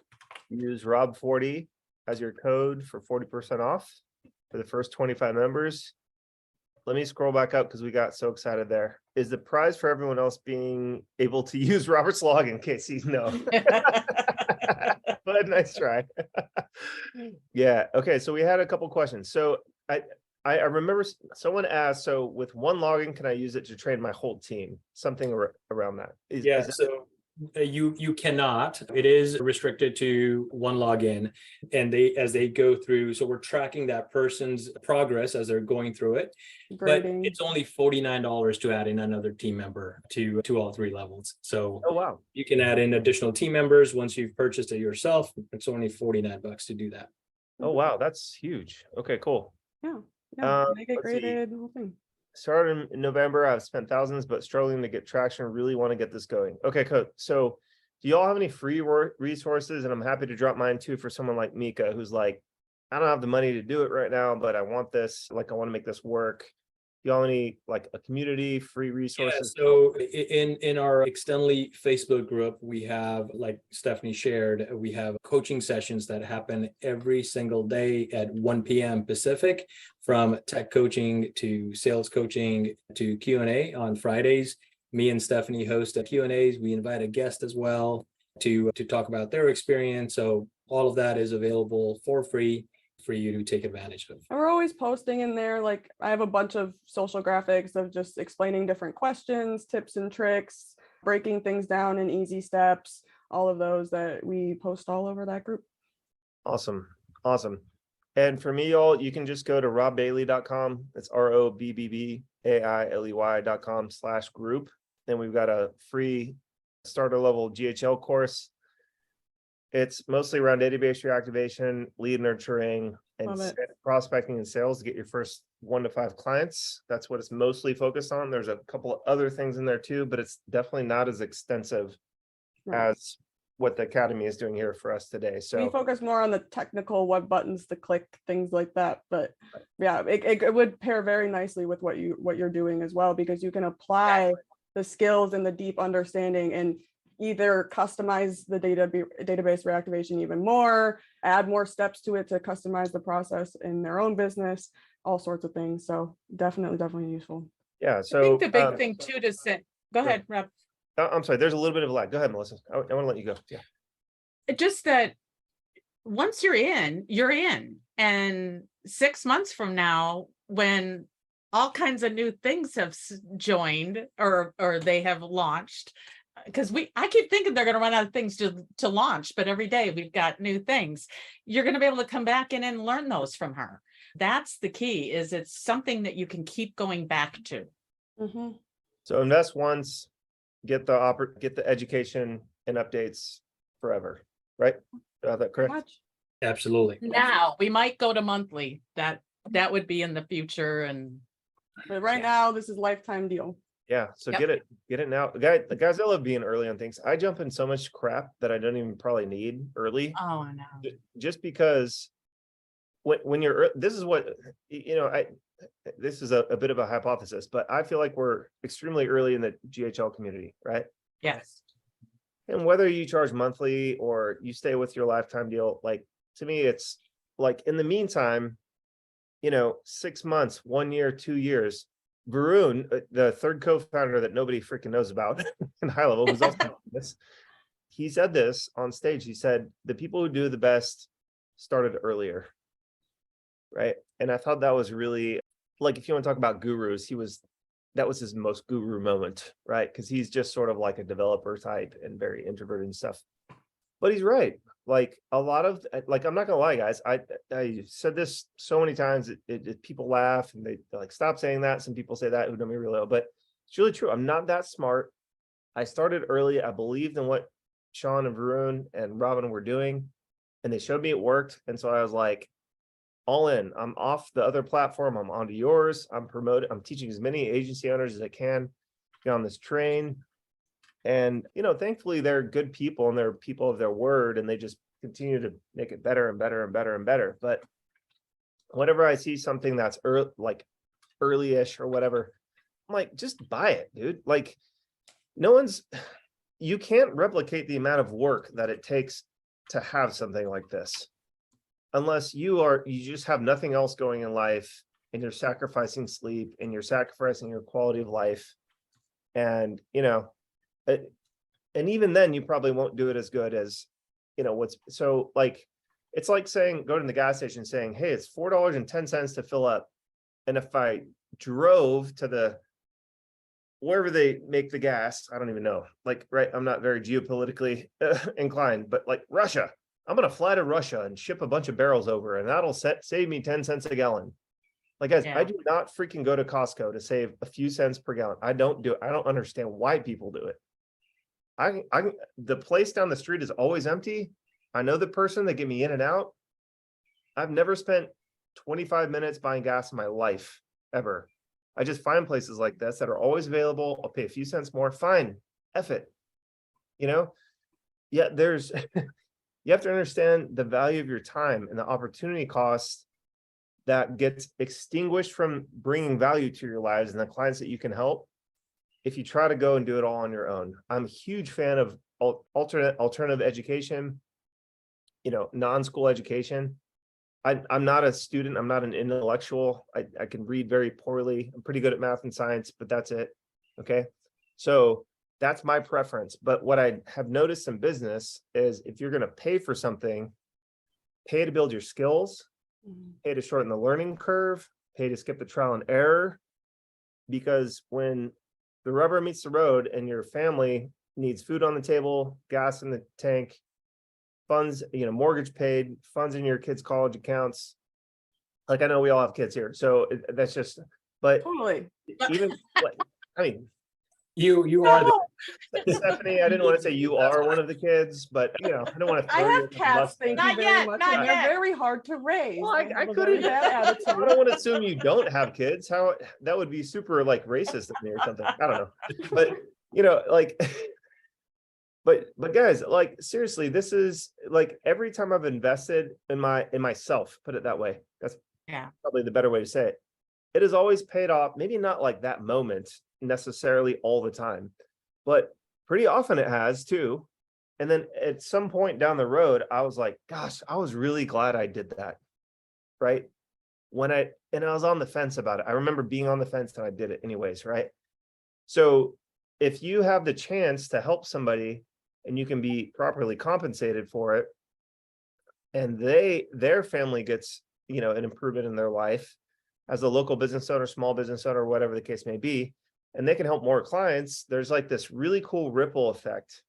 Use Robb40 as your code for 40% off for the first 25 members. Let me scroll back up because we got so excited there. Is the prize for everyone else being able to use Robert's login? Casey, no. But nice try. Yeah. Okay. So we had a couple questions. So I remember someone asked, so with one login, can I use it to train my whole team? Something around that. Is that- So you cannot. It is restricted to one login, and as they go through. So we're tracking that person's progress as they're going through it. Grading. But it's only $49 to add in another team member to all 3 levels. So Oh, wow. you can add in additional team members once you've purchased it yourself. It's only $49 to do that. Oh, wow. That's huge. Okay, cool. Yeah. Yeah, make it let's see. graded, the whole thing. Started in November. I've spent thousands, but struggling to get traction. Really want to get this going. Okay, cool. So do y'all have any free resources? And I'm happy to drop mine too for someone like Mika, who's like, I don't have the money to do it right now, but I want this, like, I want to make this work. Y'all any like a community free Yeah, resources? so in our Extendly Facebook group, we have, like Stephanie shared, we have coaching sessions that happen every single day at 1 p.m. Pacific, from tech coaching to sales coaching to Q&A on Fridays. Me and Stephanie host Q&As. We invite a guest as well to talk about their experience. So all of that is available for free for you to take advantage of. And we're always posting in there. Like, I have a bunch of social graphics of just explaining different questions, tips and tricks, breaking things down in easy steps, all of those that we post all over that group. Awesome. Awesome. And for me, y'all, you can just go to robbailey.com. It's ROBBBAILEY.com/group. And we've got a free starter level GHL course. It's mostly around database reactivation, lead nurturing, and prospecting and sales to get your first 1 to 5 clients. That's what it's mostly focused on. There's a couple of other things in there too, but it's definitely not as extensive as what the Academy is doing here for us today. So we focus more on the technical, what buttons to click, things like that. But yeah, it would pair very nicely with what you're doing as well, because you can apply the skills and the deep understanding and either customize the database reactivation even more, add more steps to it to customize the process in their own business, all sorts of things. So definitely useful. yeah. So I think the big thing too to say, go ahead, Rob. I'm sorry, there's a little bit of lag. Go ahead, Melissa. I want to let you go. Yeah. Just that once you're in, and 6 months from now, when all kinds of new things have joined or they have launched, because I keep thinking they're going to run out of things to launch, but every day we've got new things. You're going to be able to come back in and learn those from her. That's the key, is it's something that you can keep going back to. Mm-hmm. So invest once, get the education and updates forever, right? That correct? Much. Absolutely. Now we might go to monthly. That would be in the future. But right now, this is lifetime deal. Yeah. So Yep. get it now. The guys, I love being early on things. I jump in so much crap that I don't even probably need early. Oh no. Just because when you're, this is what, this is a bit of a hypothesis, but I feel like we're extremely early in the GHL community, right? Yes. And whether you charge monthly or you stay with your lifetime deal, like, to me, it's like, in the meantime, 6 months, 1 year, 2 years, Varun, the third co-founder that nobody freaking knows about in Highlevel, who's also this, he said this on stage. He said, the people who do the best started earlier. Right. And I thought that was really, like, if you want to talk about gurus, that was his most guru moment, right? Because he's just sort of like a developer type and very introverted and stuff. But he's right. Like, a lot of, like, I'm not gonna lie, guys. I said this so many times. People laugh and they're like, stop saying that. Some people say that who know me really well, but it's really true. I'm not that smart. I started early. I believed in what Sean and Varun and Robin were doing, and they showed me it worked. And so I was like, all in. I'm off the other platform. I'm onto yours. I'm teaching as many agency owners as I can get on this train. And, thankfully they're good people and they're people of their word, and they just continue to make it better and better and better and better. But whenever I see something that's early-ish or whatever, I'm like, just buy it, dude. Like, you can't replicate the amount of work that it takes to have something like this. Unless you just have nothing else going in life, and you're sacrificing sleep and you're sacrificing your quality of life. And, and even then you probably won't do it as good as, it's like saying, go to the gas station saying, hey, it's $4.10 to fill up. And if I drove to wherever they make the gas, I don't even know, like, right. I'm not very geopolitically inclined, but like Russia, I'm going to fly to Russia and ship a bunch of barrels over, and that'll save me 10 cents a gallon. Like, guys, I do not freaking go to Costco to save a few cents per gallon. I don't do it. I don't understand why people do it. The place down the street is always empty. I know the person, they get me in and out. I've never spent 25 minutes buying gas in my life ever. I just find places like this that are always available. I'll pay a few cents more. Fine. F it. You know? Yeah, there's you have to understand the value of your time and the opportunity cost that gets extinguished from bringing value to your lives and the clients that you can help if you try to go and do it all on your own. I'm a huge fan of alternative education, you know, non-school education. I'm not a student. I'm not an intellectual. I can read very poorly. I'm pretty good at math and science, but that's it. Okay. So that's my preference. But what I have noticed in business is if you're going to pay for something, pay to build your skills, pay to shorten the learning curve, pay to skip the trial and error. Because when the rubber meets the road and your family needs food on the table, gas in the tank, funds, you know, mortgage paid, funds in your kids' college accounts. Like, I know we all have kids here, so that's just, but Totally. even, I mean, You are the Stephanie, I didn't want to say you are one of the kids, but you know, I don't want to I throw you have under the cats, bus thank there. you Not very yet, much. not And they're yet. very hard to raise. Well, They I have a very couldn't, bad I attitude. don't want to assume you don't have kids. How, that would be super like racist of me or something. I don't know. But you know, like, but guys, like seriously, this is like every time I've invested in myself, put it that way. That's Yeah. probably the better way to say it. It has always paid off, maybe not like that moment necessarily all the time, but pretty often it has too. And then at some point down the road, I was like, gosh, I was really glad I did that. Right. And I was on the fence about it. I remember being on the fence and I did it anyways. Right. So if you have the chance to help somebody and you can be properly compensated for it, and their family gets, you know, an improvement in their life as a local business owner, small business owner, whatever the case may be, and they can help more clients, there's like this really cool ripple effect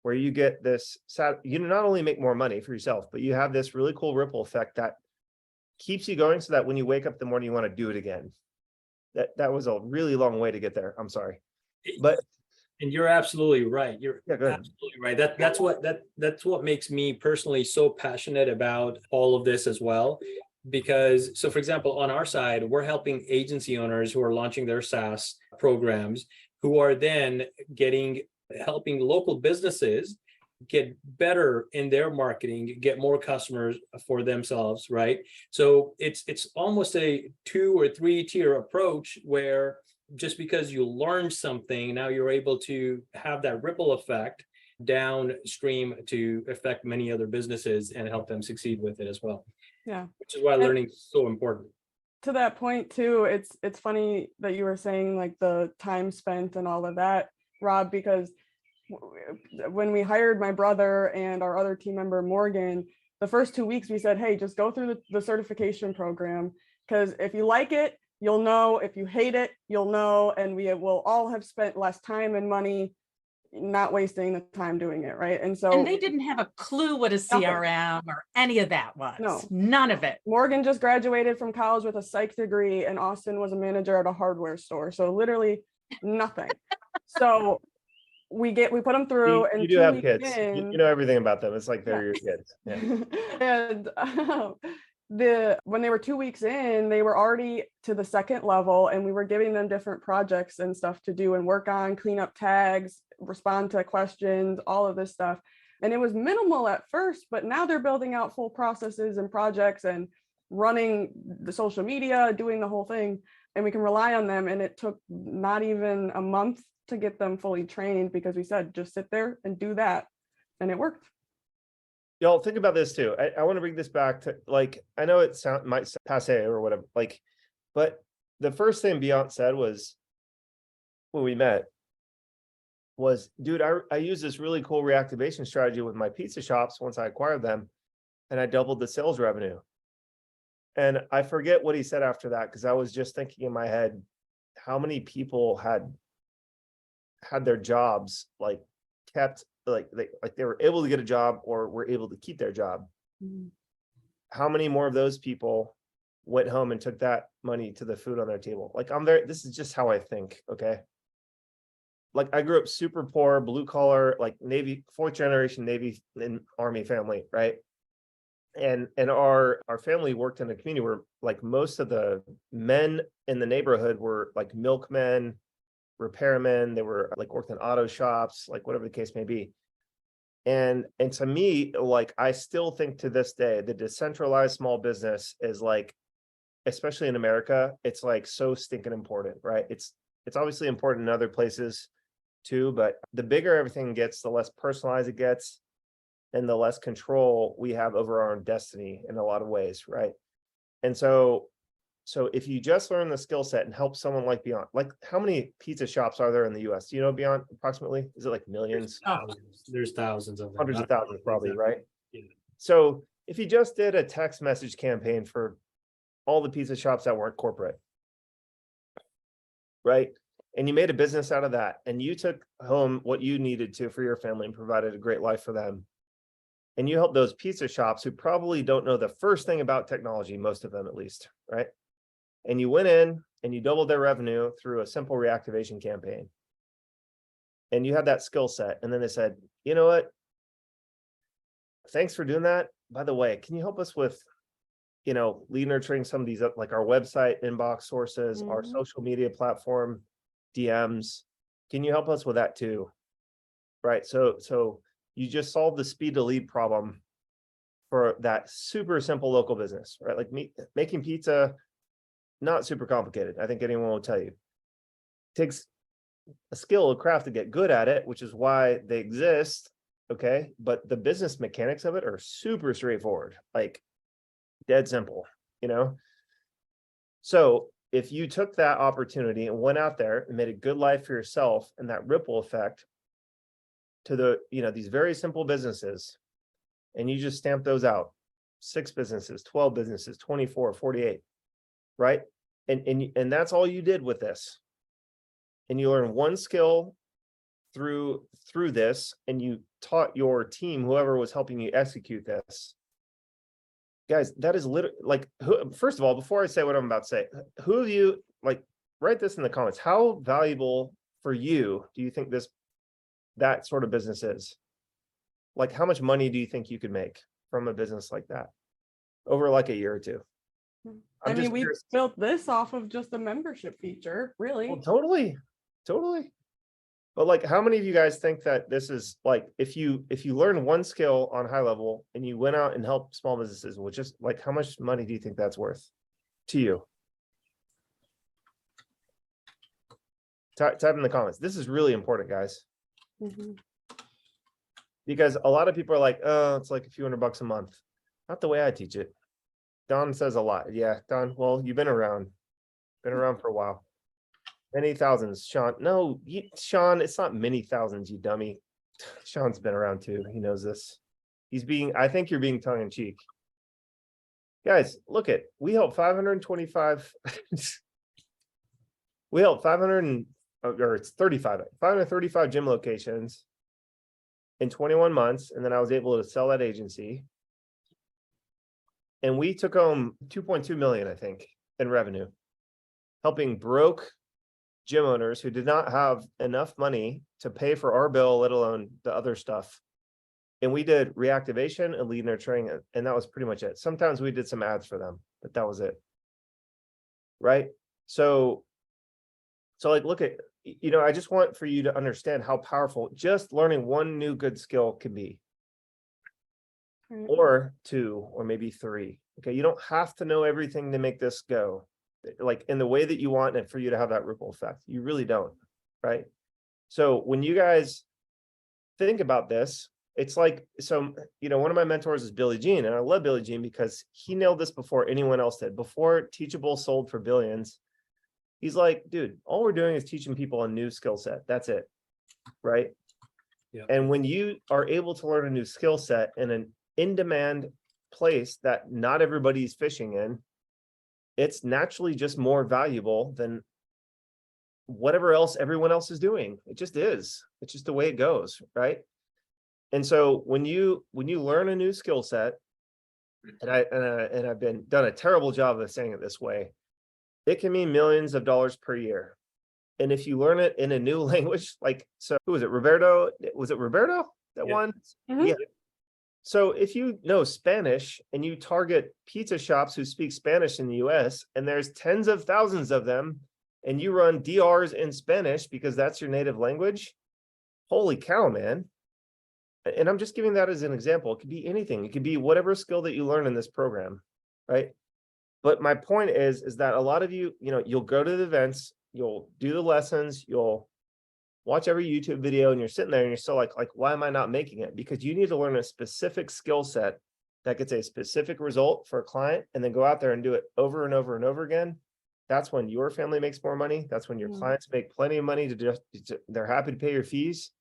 where you get this, you not only make more money for yourself, but you have this really cool ripple effect that keeps you going so that when you wake up in the morning, you want to do it again. That was a really long way to get there. I'm sorry. But And you're absolutely right. You're yeah, go ahead. absolutely right. That's what makes me personally so passionate about all of this as well. Because, so for example, on our side, we're helping agency owners who are launching their SaaS programs, who are then helping local businesses get better in their marketing, get more customers for themselves, right? So it's almost a 2 or 3 tier approach where just because you learn something, now you're able to have that ripple effect downstream to affect many other businesses and help them succeed with it as well. Yeah. Which is why learning is so important. To that point too, it's funny that you were saying like the time spent and all of that, Rob, because when we hired my brother and our other team member, Morgan, the first 2 weeks we said, hey, just go through the certification program, because if you like it, you'll know. If you hate it, you'll know. And we will all have spent less time and money not wasting the time doing it, right? And so, And they didn't have a clue what a CRM or any of that was. No. None of it. Morgan just graduated from college with a psych degree, and Austin was a manager at a hardware store. So literally nothing. So we put them through, and You do have kids. You know everything about them. It's like they're your kids. Yeah. And when they were 2 weeks in, they were already to the second level, and we were giving them different projects and stuff to do and work on, clean up tags, respond to questions, all of this stuff. And it was minimal at first, but now they're building out full processes and projects and running the social media, doing the whole thing, and we can rely on them. And it took not even a month to get them fully trained, because we said, just sit there and do that. And it worked. Y'all think about this too. I want to bring this back to, like, I know it might sound passe or whatever, like, but the first thing Beyonce said was, when we met, was, dude, I used this really cool reactivation strategy with my pizza shops once I acquired them, and I doubled the sales revenue. And I forget what he said after that, because I was just thinking in my head, how many people had their jobs like kept, like they were able to get a job or were able to keep their job. Mm-hmm. How many more of those people went home and took that money to the food on their table? Like, this is just how I think. Okay. Like, I grew up super poor, blue collar, like Navy, 4th generation Navy and Army family. Right. And our family worked in a community where like most of the men in the neighborhood were like milkmen, repairmen, they were like worked in auto shops, like whatever the case may be. And to me, like I still think to this day, the decentralized small business is like, especially in America, it's like so stinking important, right? It's obviously important in other places too, but the bigger everything gets, the less personalized it gets, and the less control we have over our own destiny in a lot of ways, right? And so if you just learn the skill set and help someone like Beyond, like how many pizza shops are there in the US? Do you know, Beyond, approximately? Is it like millions? There's thousands of them. Hundreds of thousands probably, right? Yeah. So if you just did a text message campaign for all the pizza shops that weren't corporate, right? And you made a business out of that, and you took home what you needed to for your family and provided a great life for them. And you help those pizza shops who probably don't know the first thing about technology, most of them at least, right? And you went in and you doubled their revenue through a simple reactivation campaign. And you had that skill set. And then they said, you know what? Thanks for doing that. By the way, can you help us with, you know, lead nurturing some of these, like our website inbox sources, our social media platform, DMs. Can you help us with that too? Right. So you just solved the speed to lead problem for that super simple local business, right? Like making pizza, not super complicated. I think anyone will tell you. It takes a skill, a craft to get good at it, which is why they exist. Okay. But the business mechanics of it are super straightforward, like dead simple, you know? So if you took that opportunity and went out there and made a good life for yourself, and that ripple effect to the, you know, these very simple businesses, and you just stamp those out, 6 businesses, 12 businesses, 24, 48, right? And that's all you did with this. And you learn one skill through this, and you taught your team, whoever was helping you execute this. Guys, that is literally like, first of all, before I say what I'm about to say, who of you, like, write this in the comments. How valuable for you do you think that sort of business is? Like, how much money do you think you could make from a business like that over like a year or two? I mean, we built this off of just a membership feature, really. Well, totally. But like, how many of you guys think that this is like, if you learn one skill on Highlevel and you went out and helped small businesses, which is like, how much money do you think that's worth to you? Type in the comments. This is really important, guys. Because a lot of people are like, oh, it's like a few $100 a month. Not the way I teach it. Don says a lot. Yeah, Don, well, you've been around for a while. Many thousands, Sean. No, Sean, it's not many thousands, you dummy. Sean's been around too. He knows this. I think you're being tongue in cheek. Guys, look at, we helped 525. We helped 535 gym locations in 21 months. And then I was able to sell that agency. And we took home 2.2 million, I think, in revenue, helping broke gym owners who did not have enough money to pay for our bill, let alone the other stuff. And we did reactivation and lead nurturing, and that was pretty much it. Sometimes we did some ads for them, but that was it. Right? So like, look at, you know, I just want for you to understand how powerful just learning one new good skill can be. Or 2, or maybe 3. Okay, you don't have to know everything to make this go like in the way that you want, and for you to have that ripple effect. You really don't, right? So when you guys think about this, it's like, so, you know, one of my mentors is Billy Jean, and I love Billy Jean because he nailed this before anyone else did. Before Teachable sold for billions, he's like, dude, all we're doing is teaching people a new skill set. That's it, right? Yeah. And when you are able to learn a new skill set in an in-demand place that not everybody's fishing in, it's naturally just more valuable than whatever else everyone else is doing. It just is. It's just the way it goes, right? And so when you learn a new skill set, and I've done a terrible job of saying it this way, it can mean millions of dollars per year. And if you learn it in a new language, like, so who was it? Roberto? Was it Roberto that won? Yeah. So if you know Spanish and you target pizza shops who speak Spanish in the US, and there's tens of thousands of them, and you run DRs in Spanish because that's your native language, holy cow, man. And I'm just giving that as an example. It could be anything. It could be whatever skill that you learn in this program, right? But my point is that a lot of you, you'll go to the events, you'll do the lessons, you'll watch every YouTube video, and you're sitting there and you're still like, why am I not making it? Because you need to learn a specific skill set that gets a specific result for a client, and then go out there and do it over and over and over again. That's when your family makes more money. That's when your clients make plenty of money they're happy to pay your fees.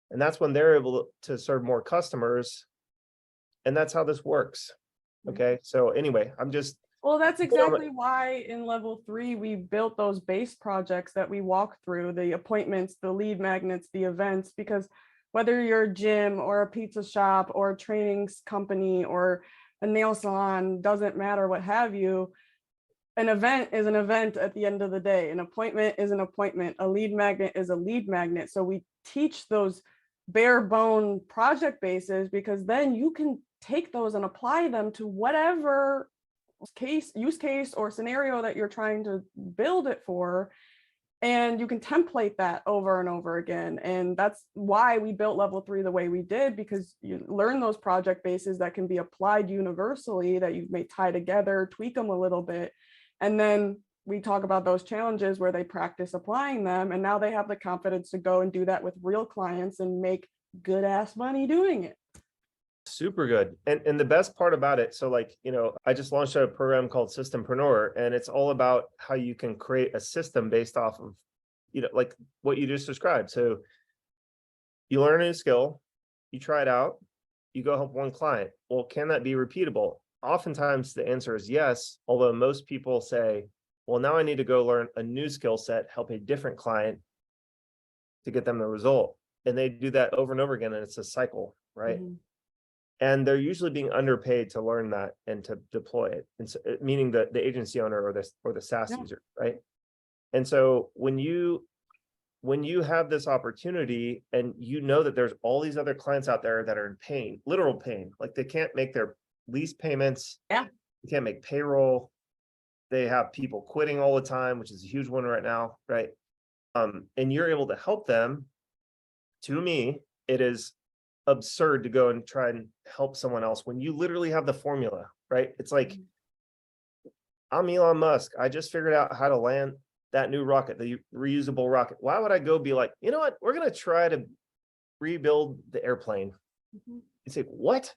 And that's when they're able to serve more customers. And that's how this works. Okay. So anyway, well, that's exactly why in level 3, we built those base projects that we walk through, the appointments, the lead magnets, the events, because whether you're a gym or a pizza shop or a training company or a nail salon, doesn't matter, what have you, an event is an event at the end of the day. An appointment is an appointment. A lead magnet is a lead magnet. So we teach those bare bone project bases, because then you can take those and apply them to whatever use case or scenario that you're trying to build it for, and you can template that over and over again. And that's why we built level 3 the way we did, because you learn those project bases that can be applied universally, that you may tie together, tweak them a little bit, and then we talk about those challenges where they practice applying them, and now they have the confidence to go and do that with real clients and make good ass money doing it. super good. And the best part about it, so I just launched a program called Systempreneur, and it's all about how you can create a system based off of, like what you just described. So you learn a new skill, you try it out, you go help one client. Well, can that be repeatable? Oftentimes the answer is yes, although most people say, well, now I need to go learn a new skill set, help a different client to get them the result. And they do that over and over again, and it's a cycle, right? And they're usually being underpaid to learn that and to deploy it. And so, meaning the agency owner or the SaaS user, right? And so when you have this opportunity, and that there's all these other clients out there that are in pain, literal pain, like they can't make their lease payments, they can't make payroll, they have people quitting all the time, which is a huge one right now, right? And you're able to help them. To me, it is absurd to go and try and help someone else when you literally have the formula, right? It's like, I'm Elon Musk. I just figured out how to land that new rocket, the reusable rocket. Why would I go be like, you know what? We're going to try to rebuild the airplane. You say, what?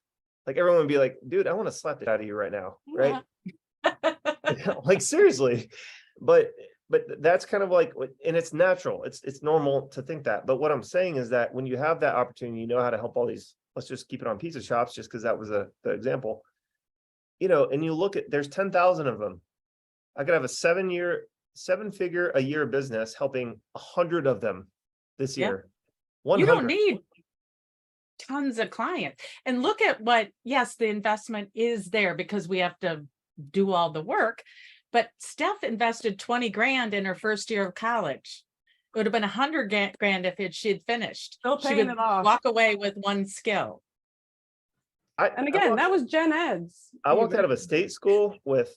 Like everyone would be like, dude, I want to slap it out of you right now. Right. Like seriously. But that's kind of like, and it's natural. It's normal to think that. But what I'm saying is that when you have that opportunity, you know how to help all these, let's just keep it on pizza shops, just because that was the example, and you look at, there's 10,000 of them. I could have a 7-figure a year business helping 100 of them this year. 100. You don't need tons of clients. And look at yes, the investment is there because we have to do all the work. But Steph invested 20 grand in her first year of college. It would have been 100 grand if she'd finished. Still paying it off. Walk away with one skill. That was gen eds. I walked out of a state school with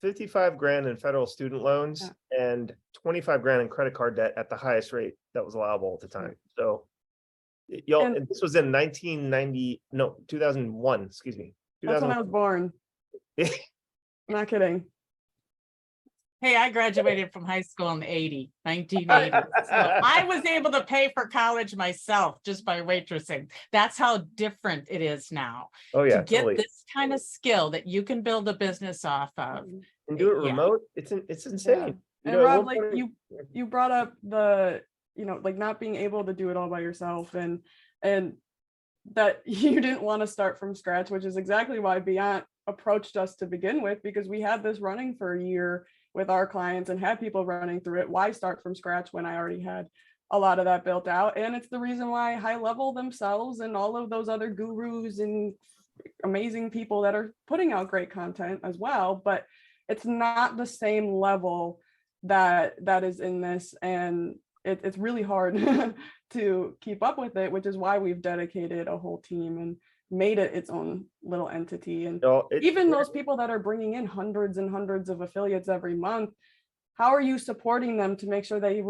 55 grand in federal student loans and 25 grand in credit card debt at the highest rate that was allowable at the time. So and this was in 2001, excuse me. That's when I was born. I'm not kidding. Hey, I graduated from high school in 1980. So I was able to pay for college myself just by waitressing. That's how different it is now. Oh yeah, to get this kind of skill that you can build a business off of. And do it remote. It's insane. Yeah. And Rob, like you brought up the, like not being able to do it all by yourself, and that you didn't want to start from scratch, which is exactly why Beyond approached us to begin with, because we had this running for a year with our clients and had people running through it. Why start from scratch when I already had a lot of that built out? And it's the reason why Highlevel themselves and all of those other gurus and amazing people that are putting out great content as well, but it's not the same level that is in this, and it's really hard to keep up with it, which is why we've dedicated a whole team. made it its own little entity. And No, even those people that are bringing in hundreds and hundreds of affiliates every month, how are you supporting them to make sure they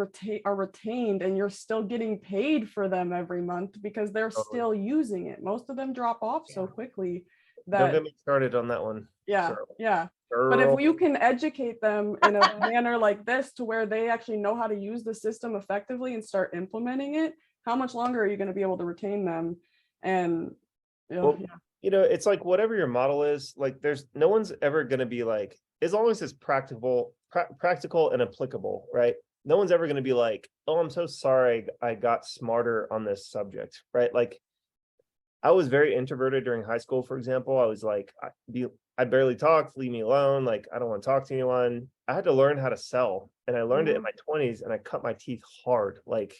are retained and you're still getting paid for them every month because they're still using it? Most of them drop off so quickly don't that, get me started on that one. yeah, Girl. yeah. But if you can educate them in a manner like this to where they actually know how to use the system effectively and start implementing it, how much longer are you going to be able to retain them? And Well, it's like whatever your model is, like there's no one's ever going to be like, as long as it's practical and applicable, right? No one's ever going to be like, oh, I'm so sorry I got smarter on this subject, right? Like I was very introverted during high school, for example. I was like, I barely talked, leave me alone. Like, I don't want to talk to anyone. I had to learn how to sell. And I learned it in my 20s and I cut my teeth hard, like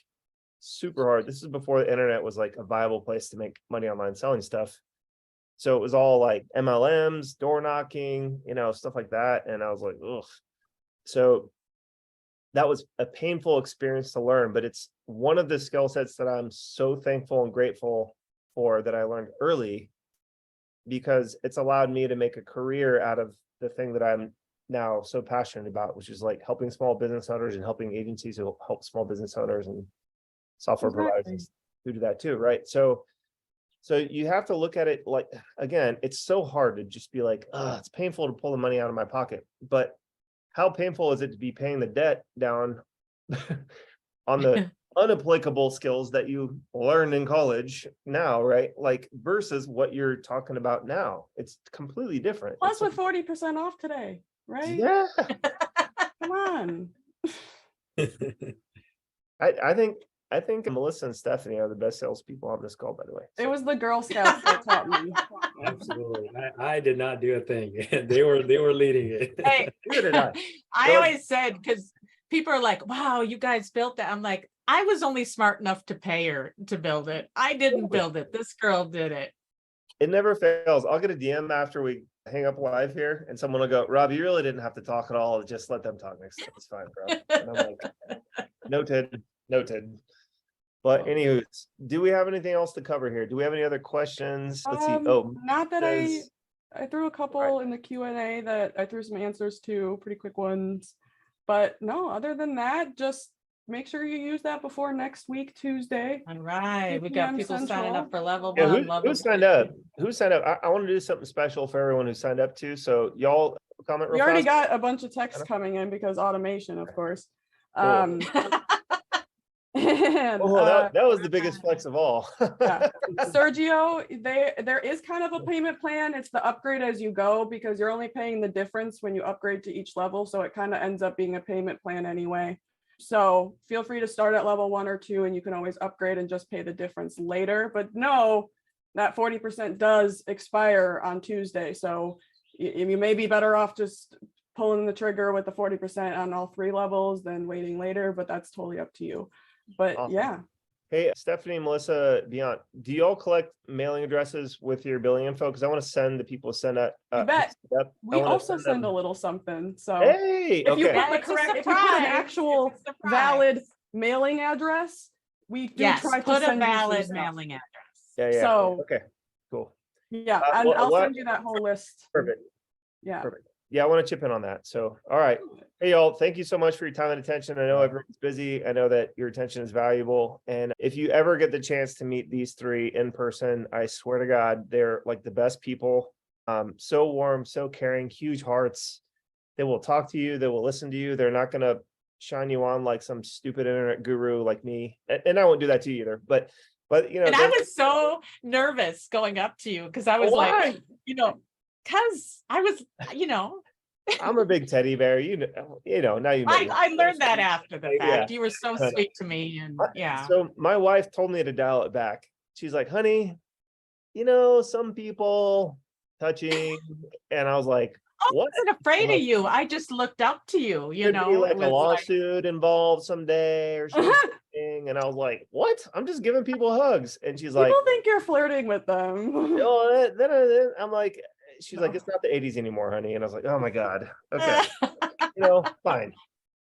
super hard. This is before the internet was like a viable place to make money online selling stuff. So it was all like MLMs, door knocking, stuff like that. And I was like, ugh. So that was a painful experience to learn, but it's one of the skill sets that I'm so thankful and grateful for that I learned early, because it's allowed me to make a career out of the thing that I'm now so passionate about, which is like helping small business owners and helping agencies who help small business owners and software providers who do that too, right? So you have to look at it like, again, it's so hard to just be like, it's painful to pull the money out of my pocket, but how painful is it to be paying the debt down on the unapplicable skills that you learned in college now, right? Like versus what you're talking about now. It's completely different. Plus with 40% off today, right? Yeah. Come on. I think Melissa and Stephanie are the best salespeople on this call, by the way. It was the Girl Scouts that taught me. Absolutely. I did not do a thing. They were leading it. Hey, Neither did I. I always said, because people are like, wow, you guys built that. I'm like, I was only smart enough to pay her to build it. I didn't build it. This girl did it. It never fails. I'll get a DM after we hang up live here and someone will go, Rob, you really didn't have to talk at all. Just let them talk next time. It's fine, bro. And I'm like, noted. But anywho, do we have anything else to cover here? Do we have any other questions? Let's see. Oh, not that I threw a couple in the Q&A that I threw some answers to, pretty quick ones. But no, other than that, just make sure you use that before next week, Tuesday. All right. We got people signing up for level yeah, one. Who signed up? Who signed up? I want to do something special for everyone who signed up too. So y'all comment real We already fast. got a bunch of texts coming in because automation, of course. Cool. And, that was the biggest flex of all. yeah. Sergio, there is kind of a payment plan. It's the upgrade as you go, because you're only paying the difference when you upgrade to each level. So it kind of ends up being a payment plan anyway. So feel free to start at level 1 or 2, and you can always upgrade and just pay the difference later. But no, that 40% does expire on Tuesday. So you may be better off just pulling the trigger with the 40% on all 3 levels than waiting later, but that's totally up to you. But Awesome. yeah. Hey, Stephanie, Melissa, Beyond, do you all collect mailing addresses with your billing info? Because I want to send the people who send that. You bet. We also send a little something. So if you put the correct, if you put an actual valid mailing address, we do try to send a valid mailing address. Yeah. So okay, cool. Yeah, and I'll send you that whole list. Perfect. Yeah. Perfect. Yeah, I want to chip in on that. So, all right. Hey, y'all, thank you so much for your time and attention. I know everyone's busy. I know that your attention is valuable. And if you ever get the chance to meet these 3 in person, I swear to God, they're like the best people. So warm, so caring, huge hearts. They will talk to you. They will listen to you. They're not going to shine you on like some stupid internet guru like me. And I won't do that to you either. But and I was so nervous going up to you because I was like, because I was, I'm a big teddy bear, now you know. I learned that after the fact. You were so sweet to me, and So my wife told me to dial it back. She's like, honey, some people touching, and I was like, I wasn't afraid of you. I just looked up to you. Be like a lawsuit involved someday or something. And I was like, what? I'm just giving people hugs. And she's like, people think you're flirting with them. Then I'm like, she's like, it's not the 80s anymore, honey. And I was like, oh my God. Okay. Fine.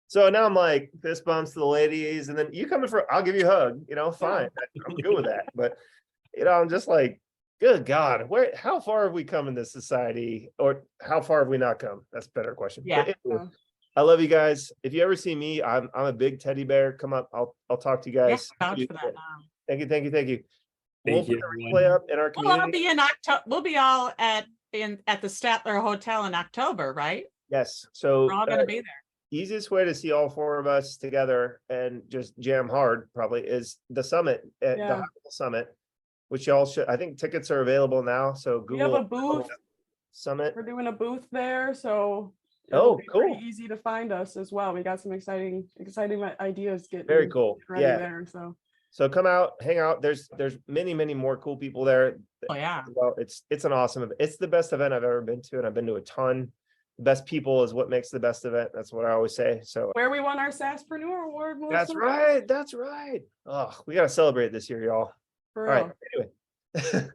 So now I'm like, fist bumps to the ladies, and then you coming for, I'll give you a hug, fine. I'm good with that. But, I'm just like, Good God, how far have we come in this society, or how far have we not come? That's a better question. But Yeah. anyway, I love you guys. If you ever see me, I'm a big teddy bear. Come up, I'll talk to you Yeah, guys. vouch for that. Thank you. Thank We'll you, put a everyone. replay up in our We'll all community. be in October. We'll be all at the Statler Hotel in October, right? Yes, so We're all gonna be there. easiest way to see all four of us together and just jam hard probably is the summit at the Yeah. Highlevel Summit, which y'all should. I think tickets are available now. So We have Google a booth. Summit. We're doing a booth there, so Oh, it'll be cool. pretty easy to find us as well. We got some exciting ideas getting Very cool. ready Yeah. there. So come out, hang out. There's many more cool people there. Oh, yeah. Well, it's an awesome event. It's the best event I've ever been to, and I've been to a ton. The best people is what makes the best event. That's what I always say. So Where we won our SaaSpreneur Award. that's Melissa. right. That's right. Oh, we gotta celebrate this year, y'all. For All right. Anyway.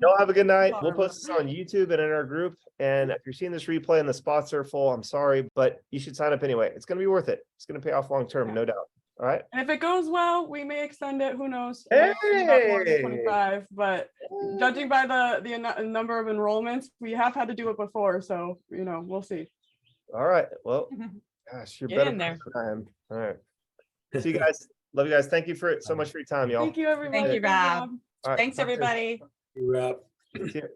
Y'all have a good night. We'll post this on YouTube and in our group. And if you're seeing this replay and the spots are full, I'm sorry, but you should sign up anyway. It's gonna be worth it. It's gonna pay off long term, no doubt. All right. And if it goes well, we may extend it. Who knows? Hey! About more than 25, but judging by the number of enrollments, we have had to do it before. So we'll see. All right. Well, gosh, you're Get better in there. than I am. All right. See you guys. Love you guys. Thank you so much for your time, y'all. Thank you, everybody. Thank you, Good Rob. job. All right, Thanks, talk soon. everybody. Rob. See you.